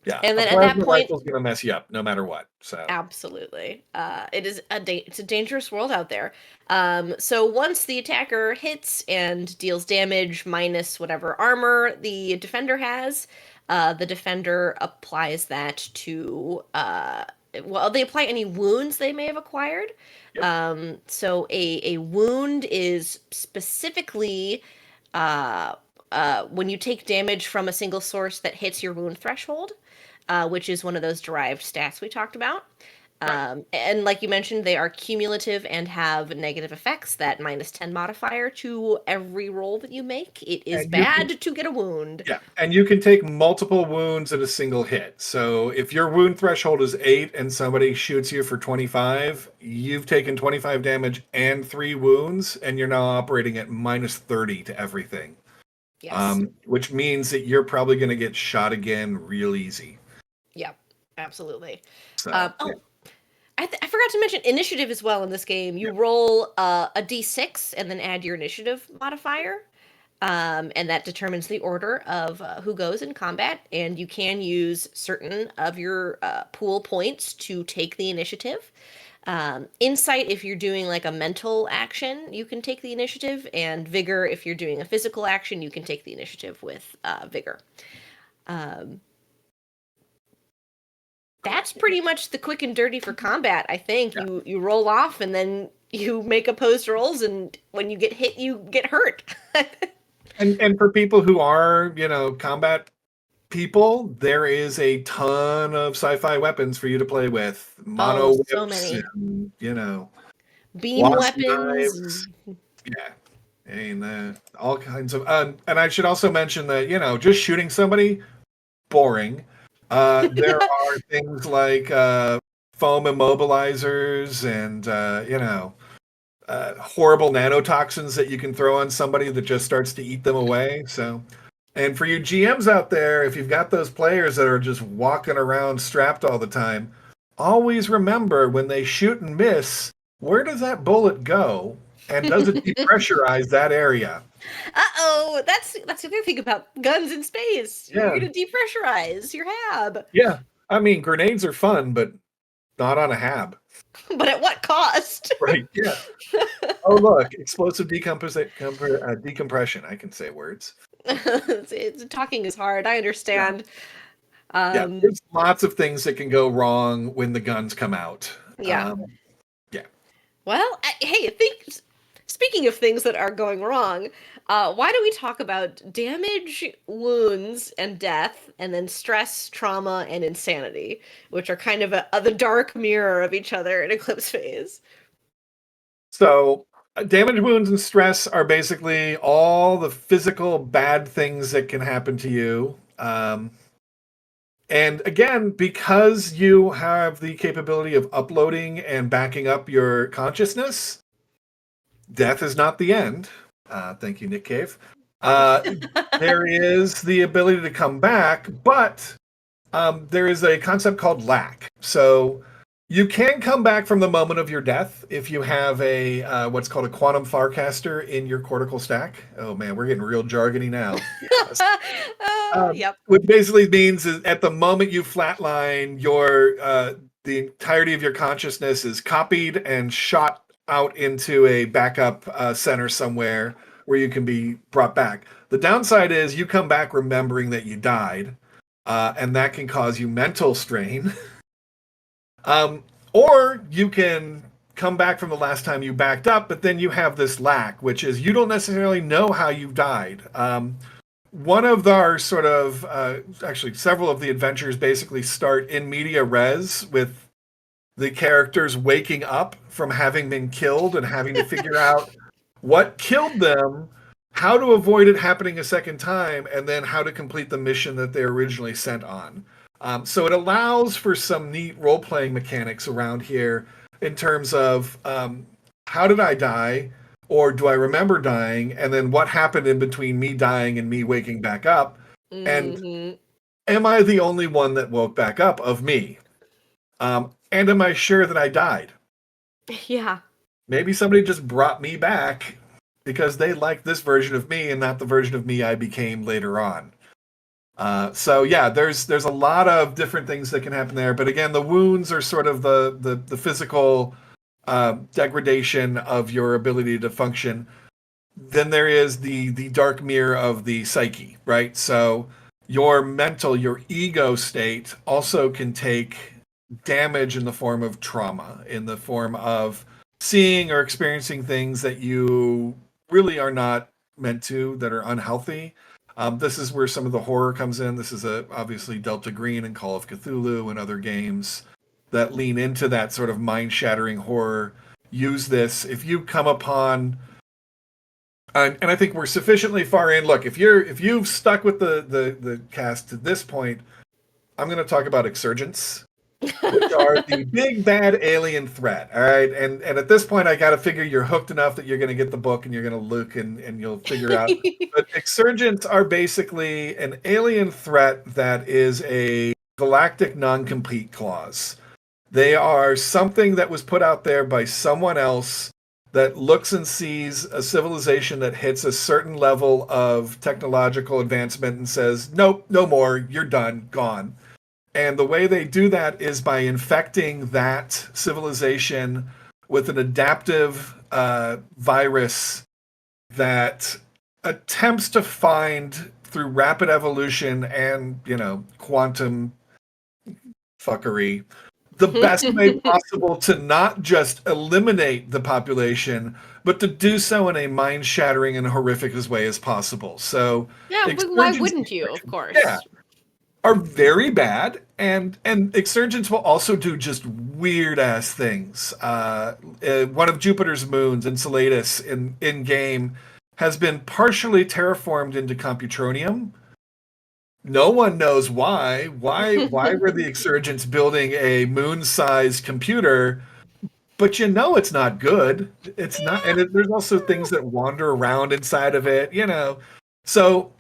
Yeah, and then a at that plasma point, rifle's gonna mess you up no matter what. So absolutely, it's a dangerous world out there. So once the attacker hits and deals damage minus whatever armor the defender has, the defender applies that to they apply any wounds they may have acquired. So a wound is specifically when you take damage from a single source that hits your wound threshold, which is one of those derived stats we talked about. And like you mentioned, they are cumulative and have negative effects, that -10 modifier to every roll that you make. It is bad to get a wound. Yeah, and you can take multiple wounds in a single hit. So if your wound threshold is 8 and somebody shoots you for 25, you've taken 25 damage and 3 wounds, and you're now operating at -30 to everything. Yes. Which means that you're probably going to get shot again real easy. Yep, absolutely. So, I forgot to mention initiative as well in this game. You roll a d6 and then add your initiative modifier. And that determines the order of who goes in combat. And you can use certain of your pool points to take the initiative. Insight, if you're doing like a mental action, you can take the initiative. And vigor, if you're doing a physical action, you can take the initiative with vigor. That's pretty much the quick and dirty for combat, I think. You roll off and then you make opposed rolls, and when you get hit, you get hurt. and for people who are, combat people, there is a ton of sci-fi weapons for you to play with. Mono whips, so many. and, beam weapons. Yeah. And all kinds of and I should also mention that, just shooting somebody, boring. There are things like foam immobilizers and horrible nanotoxins that you can throw on somebody that just starts to eat them away. So, and for you GMs out there, if you've got those players that are just walking around strapped all the time, always remember when they shoot and miss, where does that bullet go? And does it depressurize that area? Uh-oh, that's the other thing about guns in space. Yeah. You're going to depressurize your hab. Yeah. I mean, grenades are fun, but not on a hab. But at what cost? Right, yeah. Oh, look, explosive decompression. I can say words. Talking is hard. I understand. Yeah. There's lots of things that can go wrong when the guns come out. Yeah. Well, speaking of things that are going wrong, why don't we talk about damage, wounds, and death, and then stress, trauma, and insanity, which are kind of the dark mirror of each other in Eclipse Phase. So, damage, wounds, and stress are basically all the physical bad things that can happen to you. And again, because you have the capability of uploading and backing up your consciousness, death is not the end. Thank you, Nick Cave. There is the ability to come back, but there is a concept called lack. So you can come back from the moment of your death if you have a what's called a quantum farcaster in your cortical stack. Oh man, we're getting real jargony now. Yes. Yep. Which basically means is at the moment you flatline, your the entirety of your consciousness is copied and shot out into a backup center somewhere where you can be brought back. The downside is you come back remembering that you died, and that can cause you mental strain. Or you can come back from the last time you backed up, but then you have this lack, which is you don't necessarily know how you died. One of our sort of, actually, several of the adventures basically start in media res with the characters waking up from having been killed and having to figure out what killed them, how to avoid it happening a second time, and then how to complete the mission that they originally sent on. So it allows for some neat role-playing mechanics around here in terms of how did I die, or do I remember dying, and then what happened in between me dying and me waking back up, and am I the only one that woke back up of me? And am I sure that I died? Yeah. Maybe somebody just brought me back because they liked this version of me and not the version of me I became later on. So yeah, there's a lot of different things that can happen there. But again, the wounds are sort of the physical degradation of your ability to function. Then there is the dark mirror of the psyche, right? So your mental, your ego state also can take damage in the form of trauma, in the form of seeing or experiencing things that you really are not meant to, that are unhealthy. This is where some of the horror comes in. This is obviously Delta Green and Call of Cthulhu and other games that lean into that sort of mind-shattering horror. Use this. If you come upon, and I think we're sufficiently far in. Look, if you've stuck with the cast to this point, I'm going to talk about Exurgents, which are the big bad alien threat. All right, and at this point, I got to figure you're hooked enough that you're going to get the book and you're going to look and you'll figure out. But Exurgents are basically an alien threat that is a galactic non-compete clause. They are something that was put out there by someone else that looks and sees a civilization that hits a certain level of technological advancement and says, nope, no more, you're done, gone. And the way they do that is by infecting that civilization with an adaptive virus that attempts to find, through rapid evolution and, quantum fuckery, the best way possible to not just eliminate the population, but to do so in a mind-shattering and horrific as way as possible. So, yeah, why wouldn't you? Of course. Yeah, are very bad, and Exurgents will also do just weird ass things. One of Jupiter's moons, Enceladus, in game, has been partially terraformed into Computronium. No one knows why. Why were the Exurgents building a moon-sized computer? But it's not good. It's not, and there's also things that wander around inside of it. So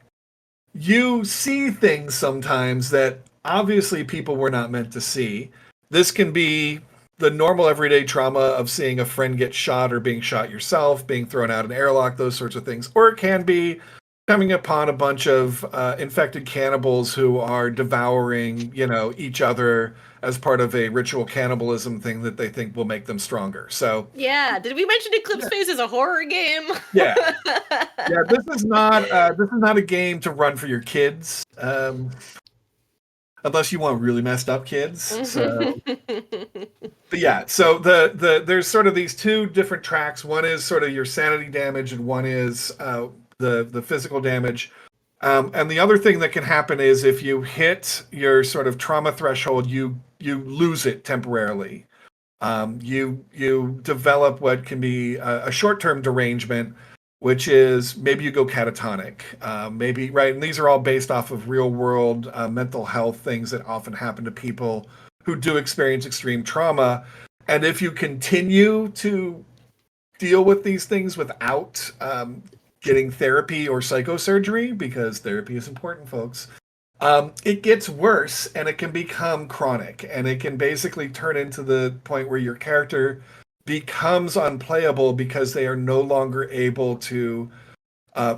you see things sometimes that obviously people were not meant to see. This can be the normal everyday trauma of seeing a friend get shot or being shot yourself, being thrown out an airlock, those sorts of things. Or it can be coming upon a bunch of infected cannibals who are devouring, each other as part of a ritual cannibalism thing that they think will make them stronger. So yeah, did we mention Eclipse Phase is a horror game? Yeah, this is not a game to run for your kids. unless you want really messed up kids. So, but yeah, so there's sort of these two different tracks. One is sort of your sanity damage, and one is the physical damage. And the other thing that can happen is if you hit your sort of trauma threshold, you lose it temporarily. You develop what can be a short-term derangement, which is maybe you go catatonic, maybe right. And these are all based off of real-world mental health things that often happen to people who do experience extreme trauma. And if you continue to deal with these things without getting therapy or psychosurgery, because therapy is important, folks, it gets worse and it can become chronic, and it can basically turn into the point where your character becomes unplayable because they are no longer able to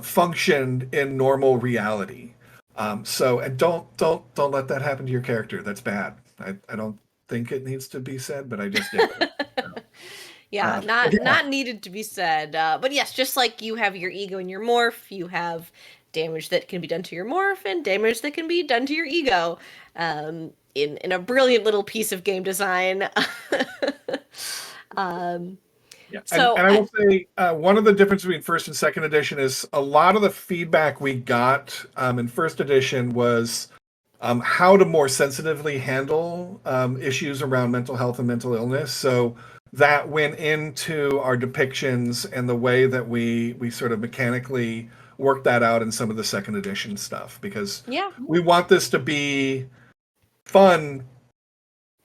function in normal reality. So, and don't let that happen to your character. That's bad. I don't think it needs to be said, but I just did. Yeah, Yeah. not needed to be said. But yes, just like you have your ego and your morph, you have damage that can be done to your morph and damage that can be done to your ego. In a brilliant little piece of game design. Yeah, So and I will say one of the differences between first and second edition is a lot of the feedback we got in first edition was how to more sensitively handle issues around mental health and mental illness. So that went into our depictions and the way that we sort of mechanically worked that out in some of the second edition stuff, because yeah, we want this to be fun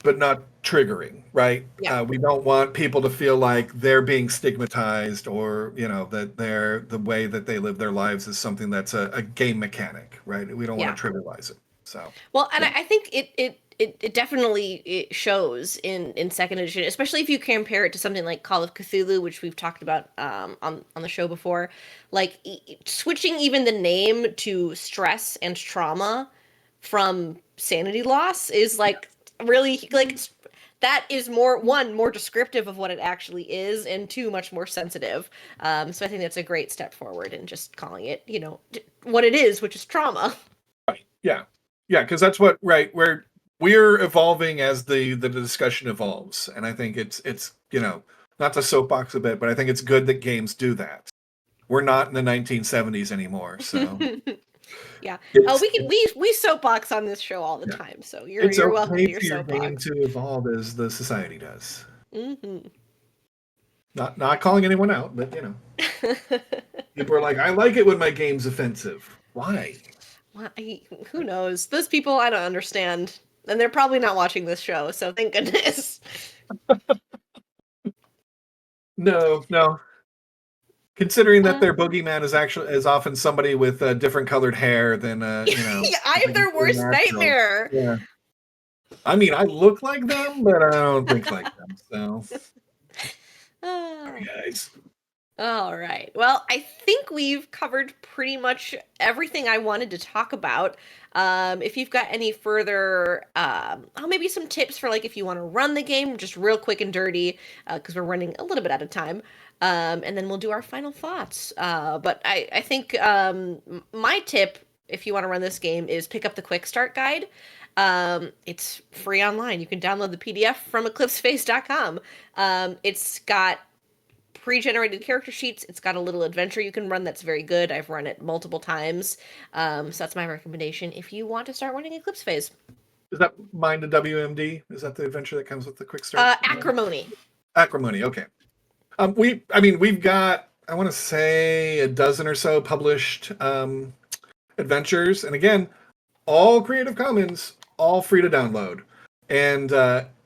but not triggering, right? yeah, We don't want people to feel like they're being stigmatized, or that the way that they live their lives is something that's a game mechanic, right? We don't want yeah. to trivialize it. So Well, and yeah, I think it definitely it shows in second edition, especially if you compare it to something like Call of Cthulhu, which we've talked about on the show before. Like switching even the name to stress and trauma from sanity loss is like really like that is more descriptive of what it actually is, and two, much more sensitive. So I think that's a great step forward in just calling it, what it is, which is trauma. yeah, yeah, because that's what, right, we're evolving as the discussion evolves, and I think it's not to soapbox a bit, but I think it's good that games do that. We're not in the 1970s anymore, so Yeah. Oh, it's we soapbox on this show all the yeah, time, so it's you're welcome okay to your for your game soapbox. to evolve as the society does. Hmm. Not calling anyone out, but people are like, I like it when my game's offensive. Why? Well, who knows? Those people I don't understand, and they're probably not watching this show, so thank goodness. No, no. Considering that their Um, boogeyman is often somebody with different colored hair than yeah, I have something their very worst natural. nightmare. Yeah. I mean, I look like them, but I don't think like them. So, sorry, Ah. guys. All right. Well, I think we've covered pretty much everything I wanted to talk about. If you've got any further, maybe some tips for like if you want to run the game, just real quick and dirty, because we're running a little bit out of time. And then we'll do our final thoughts. But I think my tip, if you want to run this game, is pick up the Quick Start Guide. It's free online. You can download the PDF from eclipsephase.com. It's got pre-generated character sheets. It's got a little adventure you can run that's very good. I've run it multiple times. So that's my recommendation if you want to start running Eclipse Phase. Is that Mind a WMD? Is that the adventure that comes with the quick start? Acrimony. Acrimony. Okay. We've got, I want to say, a dozen or so published adventures, and again, all Creative Commons, all free to download. And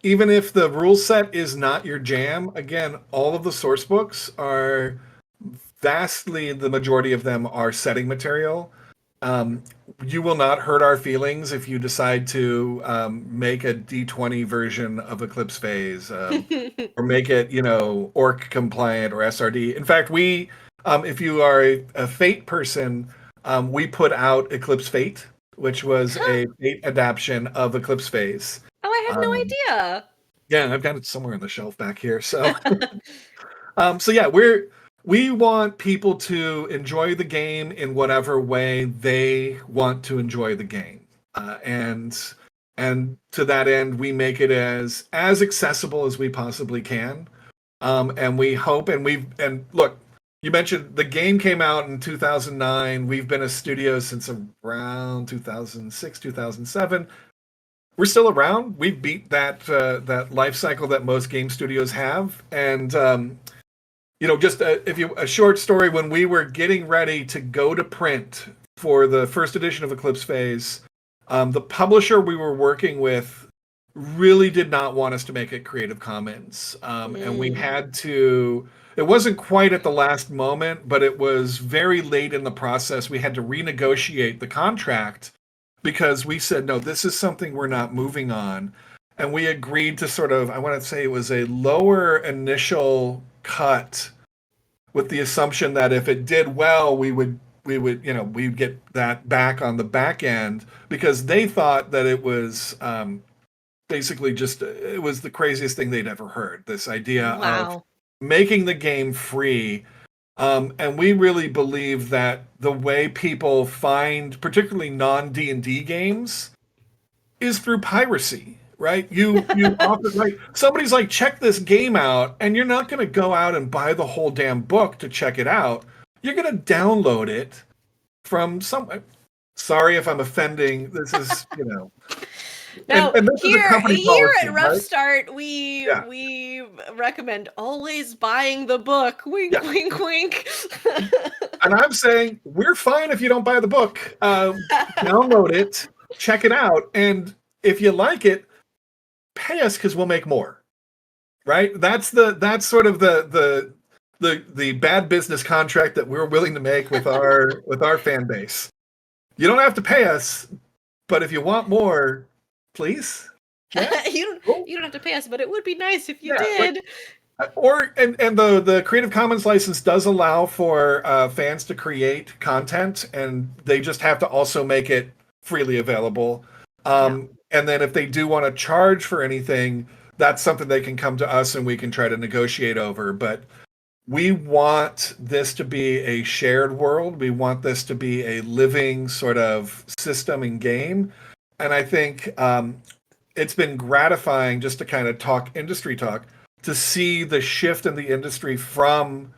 even if the rule set is not your jam, again, all of the source books are vastly, the majority of them are setting material. Um, you will not hurt our feelings if you decide to make a D20 version of Eclipse Phase, or make it, orc compliant or SRD. In fact, if you are a Fate person, we put out Eclipse Fate, which was Huh? a Fate adaptation of Eclipse Phase. Oh, I had Um, no idea. yeah, I've got it somewhere on the shelf back here. So, so yeah, we want people to enjoy the game in whatever way they want to enjoy the game, and And to that end, we make it as accessible as we possibly can. And we hope, and look, you mentioned the game came out in 2009. We've been a studio since around 2006, 2007. We're still around. We beat that life cycle that most game studios have. And just a short story. When we were getting ready to go to print for the first edition of Eclipse Phase, the publisher we were working with really did not want us to make it Creative Commons, and we had to. It wasn't quite at the last moment, but it was very late in the process. We had to renegotiate the contract because we said, no, this is something we're not moving on. And we agreed to sort of, I want to say it was a lower initial cut with the assumption that if it did well, we'd get that back on the back end, because they thought that it was basically it was the craziest thing they'd ever heard. This idea of making the game free. And we really believe that the way people find particularly non-D&D games is through piracy, right? You often, like, somebody's like, check this game out, and you're not going to go out and buy the whole damn book to check it out. You're going to download it from some. Sorry if I'm offending. This is, Now, and this here is a company policy, at Rough right? Start, we recommend always buying the book. Wink, wink, wink. And I'm saying we're fine if you don't buy the book. Download it, check it out, and if you like it, pay us because we'll make more. Right? That's sort of the bad business contract that we're willing to make with our fan base. You don't have to pay us, but if you want more, please. Yeah. you don't have to pay us, but it would be nice if you did. And the Creative Commons license does allow for fans to create content, and they just have to also make it freely available. And then if they do want to charge for anything, that's something they can come to us and we can try to negotiate over. But we want this to be a shared world. We want this to be a living sort of system and game. And I think it's been gratifying, just to kind of talk industry talk, to see the shift in the industry from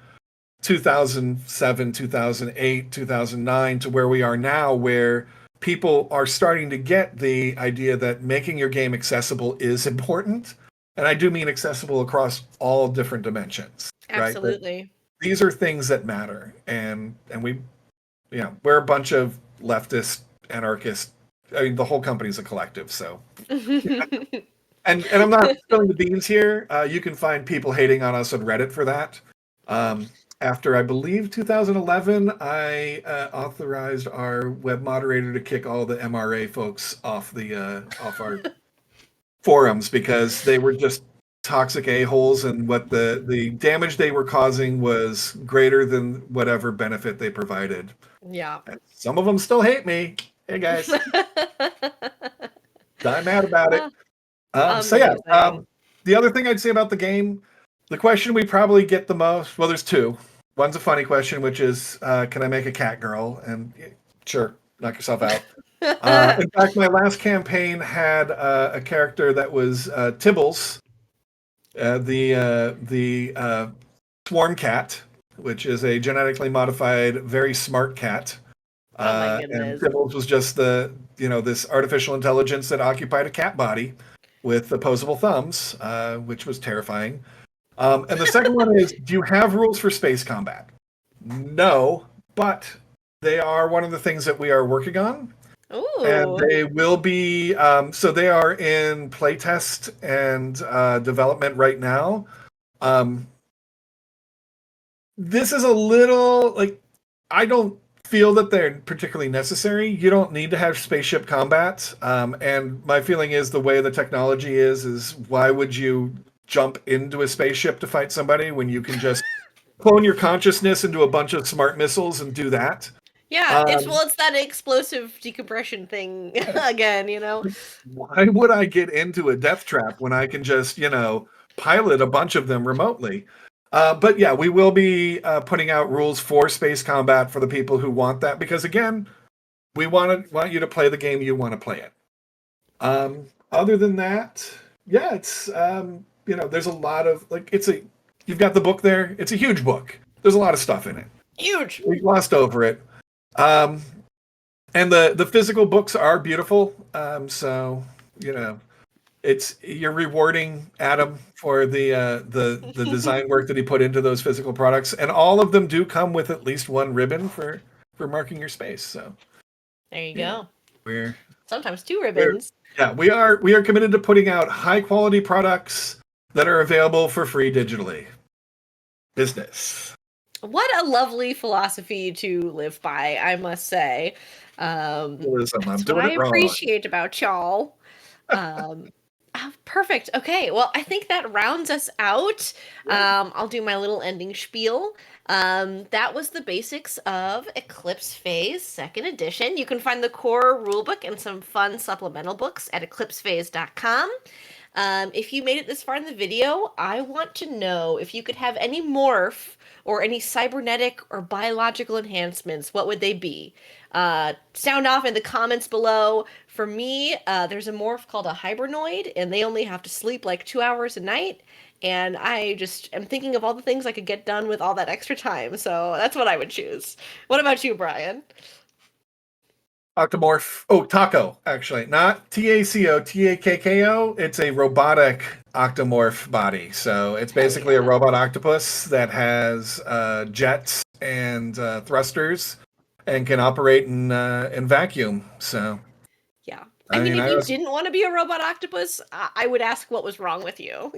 2007, 2008, 2009 to where we are now, where people are starting to get the idea that making your game accessible is important. And I do mean accessible across all different dimensions. Absolutely. Right? These are things that matter. And we're a bunch of leftist, anarchist. I mean, the whole company's a collective, so. And I'm not spilling the beans here. You can find people hating on us on Reddit for that. After, I believe, 2011, I authorized our web moderator to kick all the MRA folks off our forums because they were just toxic a-holes, and what the damage they were causing was greater than whatever benefit they provided. Yeah. And some of them still hate me. Hey, guys. I'm mad about it. The other thing I'd say about the game, the question we probably get the most, well, there's two. One's a funny question, which is, can I make a cat girl? And sure, knock yourself out. In fact, my last campaign had a character that was Tibbles, the swarm cat, which is a genetically modified, very smart cat. Oh my goodness. And Tibbles was just this artificial intelligence that occupied a cat body with opposable thumbs, which was terrifying. And the second one is, do you have rules for space combat? No, but they are one of the things that we are working on. Ooh. And they will be, so they are in playtest and development right now. This is a little, I don't feel that they're particularly necessary. You don't need to have spaceship combat. And my feeling is the way the technology is why would you jump into a spaceship to fight somebody when you can just clone your consciousness into a bunch of smart missiles and do that? Yeah, it's that explosive decompression thing again, Why would I get into a death trap when I can just, pilot a bunch of them remotely? But yeah, we will be putting out rules for space combat for the people who want that, because again, we want you to play the game you want to play it. Other than that, yeah, it's there's a lot of you've got the book there. It's a huge book. There's a lot of stuff in it. Huge. We glossed over it. And the physical books are beautiful. So you're rewarding Adam for the design work that he put into those physical products, and all of them do come with at least one ribbon for marking your space. So there you go. We're sometimes 2 ribbons. We are committed to putting out high quality products that are available for free digitally. Business. What a lovely philosophy to live by, I must say. That's what I appreciate about y'all. Perfect. Okay, well, I think that rounds us out. I'll do my little ending spiel. That was the basics of Eclipse Phase 2nd edition. You can find the core rulebook and some fun supplemental books at eclipsephase.com. If you made it this far in the video, I want to know if you could have any morph or any cybernetic or biological enhancements, what would they be? Sound off in the comments below. For me, there's a morph called a hibernoid, and they only have to sleep like 2 hours a night. And I just am thinking of all the things I could get done with all that extra time. So that's what I would choose. What about you, Brian? Octomorph. Oh, Taco, actually. Not TACO, TAKKO. It's a robotic octomorph body. So it's basically a robot octopus that has jets and thrusters and can operate in vacuum. So yeah. I mean, if you didn't want to be a robot octopus, I would ask what was wrong with you,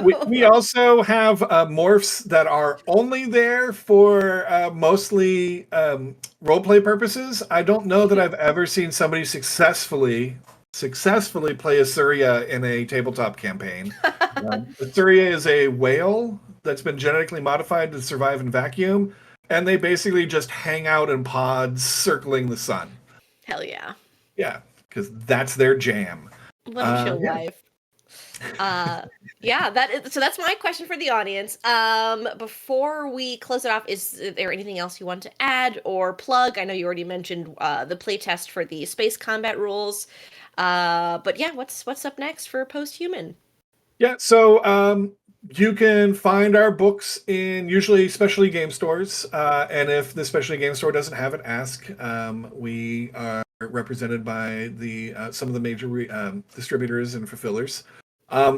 We also have morphs that are only there for mostly roleplay purposes. I don't know that I've ever seen somebody successfully play a Surya in a tabletop campaign. The Surya is a whale that's been genetically modified to survive in vacuum, and they basically just hang out in pods circling the sun. Hell yeah. Yeah, because that's their jam. What a chill life. So that's my question for the audience. Before we close it off, is there anything else you want to add or plug? I know you already mentioned the playtest for the space combat rules. But yeah, what's up next for Posthuman? Yeah, so you can find our books in usually specialty game stores, and if the specialty game store doesn't have it, ask. We are represented by some of the major distributors and fulfillers.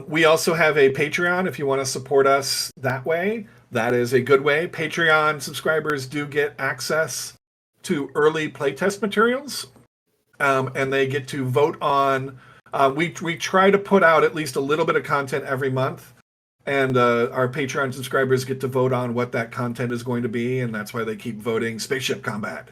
We also have a Patreon if you want to support us that way. That is a good way. Patreon subscribers do get access to early playtest materials, and they get to vote on. We try to put out at least a little bit of content every month, and our Patreon subscribers get to vote on what that content is going to be, and that's why they keep voting Spaceship Combat.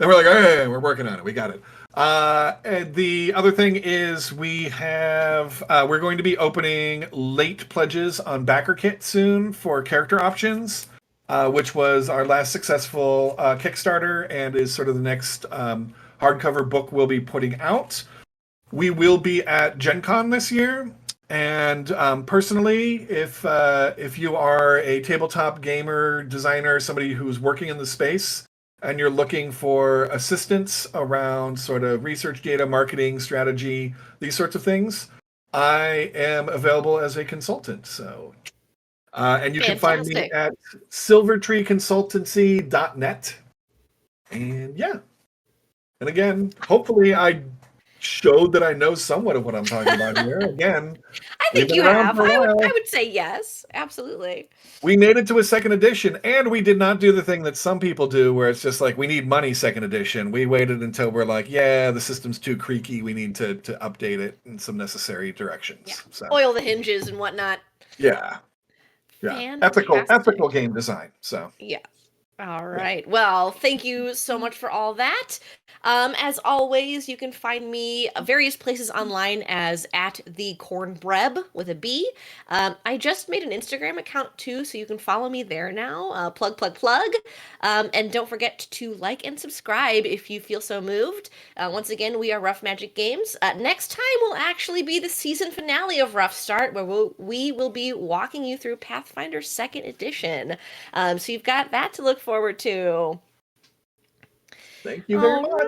And we're like, hey, we're working on it. We got it. And the other thing is we're going to be opening late pledges on BackerKit soon for character options, which was our last successful Kickstarter and is sort of the next hardcover book we'll be putting out. We will be at Gen Con this year. And personally, if you are a tabletop gamer, designer, somebody who's working in the space, and you're looking for assistance around sort of research, data, marketing, strategy, these sorts of things, I am available as a consultant. So, and you can find me at silvertreeconsultancy.net. And yeah. And again, hopefully I showed that I know somewhat of what I'm talking about here. Again, I think you have. I would say yes, absolutely. We made it to a 2nd edition, and we did not do the thing that some people do where it's just like, we need money 2nd edition. We waited until we're like, yeah, the system's too creaky. We need to update it in some necessary directions. Yeah. So. Oil the hinges and whatnot. Yeah. Ethical game design. So yeah. All right. Well, thank you so much for all that. As always, you can find me various places online as at the Cornbreb with a B. I just made an Instagram account too, so you can follow me there now. Plug. And don't forget to like and subscribe if you feel so moved. Once again, we are Rough Magic Games. Next time will actually be the season finale of Rough Start, where we will be walking you through Pathfinder 2nd edition. So you've got that to look forward to. Thank you very much.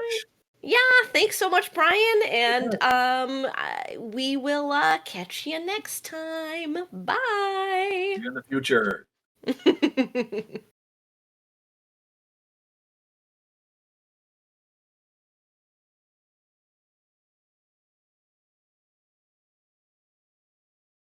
Yeah, thanks so much, Brian, and we will catch you next time. See Bye. you in the future.